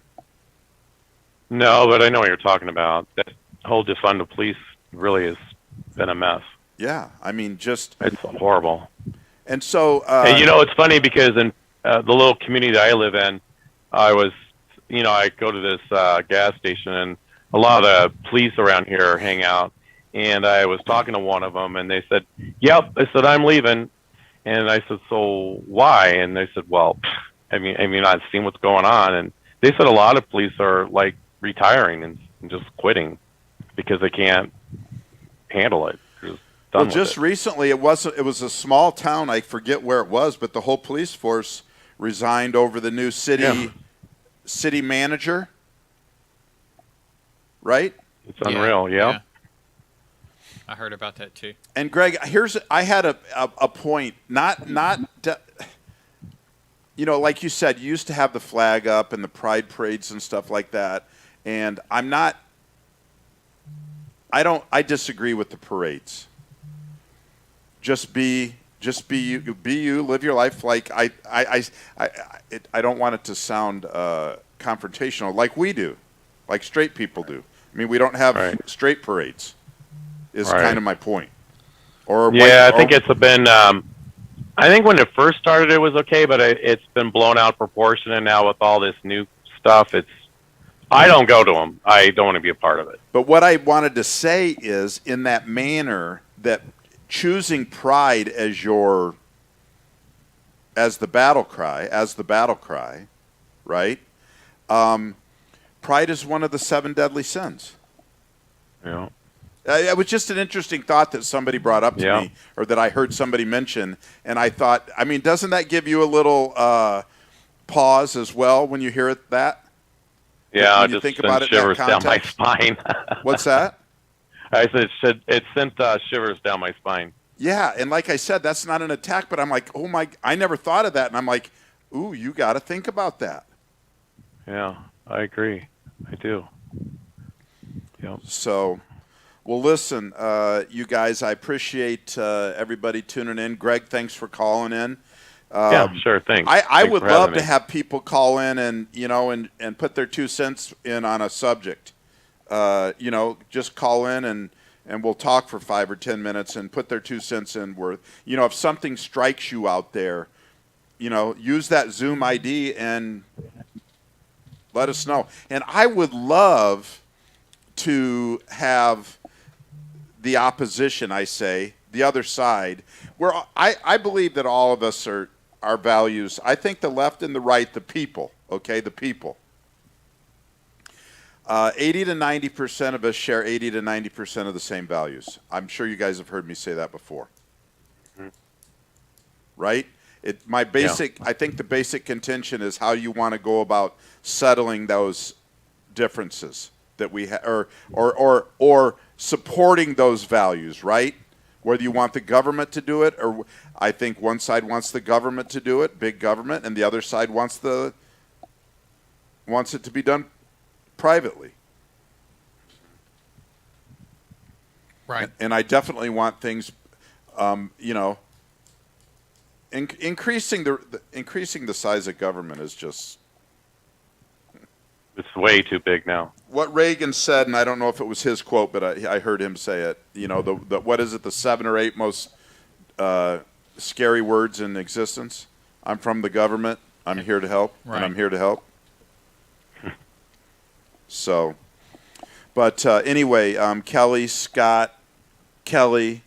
No, but I know what you're talking about. That whole defund the police really has been a mess. Yeah, I mean, it's horrible. And so, hey, it's funny because in the little community that I live in, I go to this gas station, and a lot of police around here hang out. And I was talking to one of them, and they said, "Yep." I said, "I'm leaving," and I said, "So why?" And they said, "Well, Have you not seen what's going on? And they said a lot of police are like retiring and just quitting because they can't handle it. They're just done Well, with just it. recently, it was a small town. I forget where it was, but the whole police force resigned over the new city manager. Right? It's unreal. Yeah. I heard about that too. And Greg, I had a point. Not like you said, you used to have the flag up and the pride parades and stuff like that. And I disagree with the parades. Just be you, live your life. Like I don't want it to sound confrontational, like we do, like straight people do. I mean, we don't have straight parades. Is kind of my point. I think it's been. I think when it first started, it was okay, but it's been blown out of proportion, and now with all this new stuff, I don't go to them. I don't want to be a part of it. But what I wanted to say is, in that manner, that choosing pride as the battle cry, right? Pride is one of the 7 deadly sins. Yeah. It was just an interesting thought that somebody brought up to me, or that I heard somebody mention, and I thought, I mean, doesn't that give you a little pause as well when you hear that? Yeah, when you think about it, shivers down my spine. What's that? I said it sent shivers down my spine. Yeah, and like I said, that's not an attack, but I'm like, oh my, I never thought of that, and I'm like, ooh, you got to think about that. Yeah, I agree. I do. Yep. So, well, listen, you guys, I appreciate everybody tuning in. Greg, thanks for calling in. Yeah, sure. Thanks. I Thanks would for having love me. to have people call in and put their 2 cents in on a subject. Just call in and we'll talk for 5 or 10 minutes and put their 2 cents in worth. If something strikes you out there, use that Zoom ID and let us know. And I would love to have the opposition, the other side, where I believe that all of us are our values. I think the left and the right, the people, the people. 80 to 90% of us share 80 to 90% of the same values. I'm sure you guys have heard me say that before. Mm-hmm. Right? I think the basic contention is how you want to go about settling those differences that we have, or supporting those values, right? Whether you want the government to do it, or I think one side wants the government to do it, big government, and the other side wants it to be done privately. Right. And I definitely want things, increasing the size of government is just. It's way too big now. What Reagan said, and I don't know if it was his quote, but I heard him say it. What is it? The 7 or 8 most scary words in existence. I'm from the government. I'm here to help, and I'm here to help. So, but anyway, Kelly, Scott, Kelly,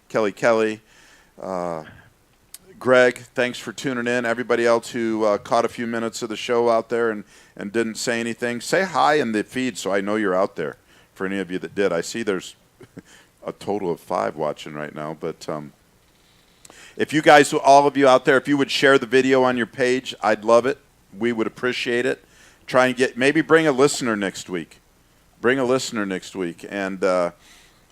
Greg, thanks for tuning in. Everybody else who caught a few minutes of the show out there and didn't say anything, say hi in the feed so I know you're out there. For any of you that did, I see there's a total of 5 watching right now. But if you guys, all of you out there, if you would share the video on your page, I'd love it. We would appreciate it. Try and maybe bring a listener next week. And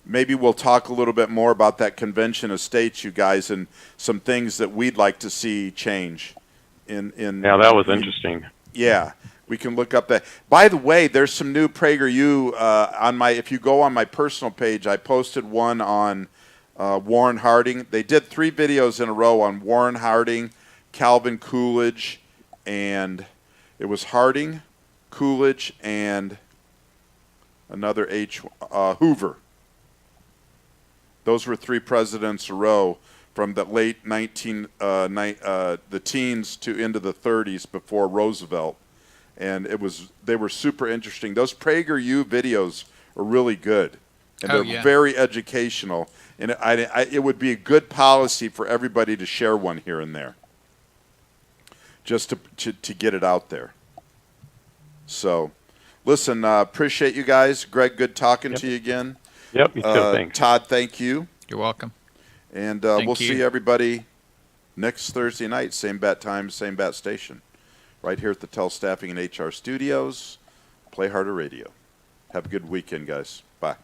maybe we'll talk a little bit more about that convention of states, you guys, and some things that we'd like to see change. Yeah, that was interesting. Yeah, we can look up that. By the way, there's some new PragerU if you go on my personal page, I posted one on Warren Harding. They did 3 videos in a row on Warren Harding, Calvin Coolidge, and it was Harding, Coolidge, and another Hoover. Those were 3 presidents in a row from the late the teens to into the 30s before Roosevelt, and they were super interesting. Those PragerU videos are really good, and they're very educational. And it would be a good policy for everybody to share one here and there. just to get it out there. So, listen, appreciate you guys. Greg, good talking to you again. Yep, you too. Thanks. Todd, thank you. You're welcome. And Thank we'll you. see everybody next Thursday night, same bat time, same bat station, right here at the Tell Staffing and HR Studios. Play Harder Radio. Have a good weekend, guys. Bye.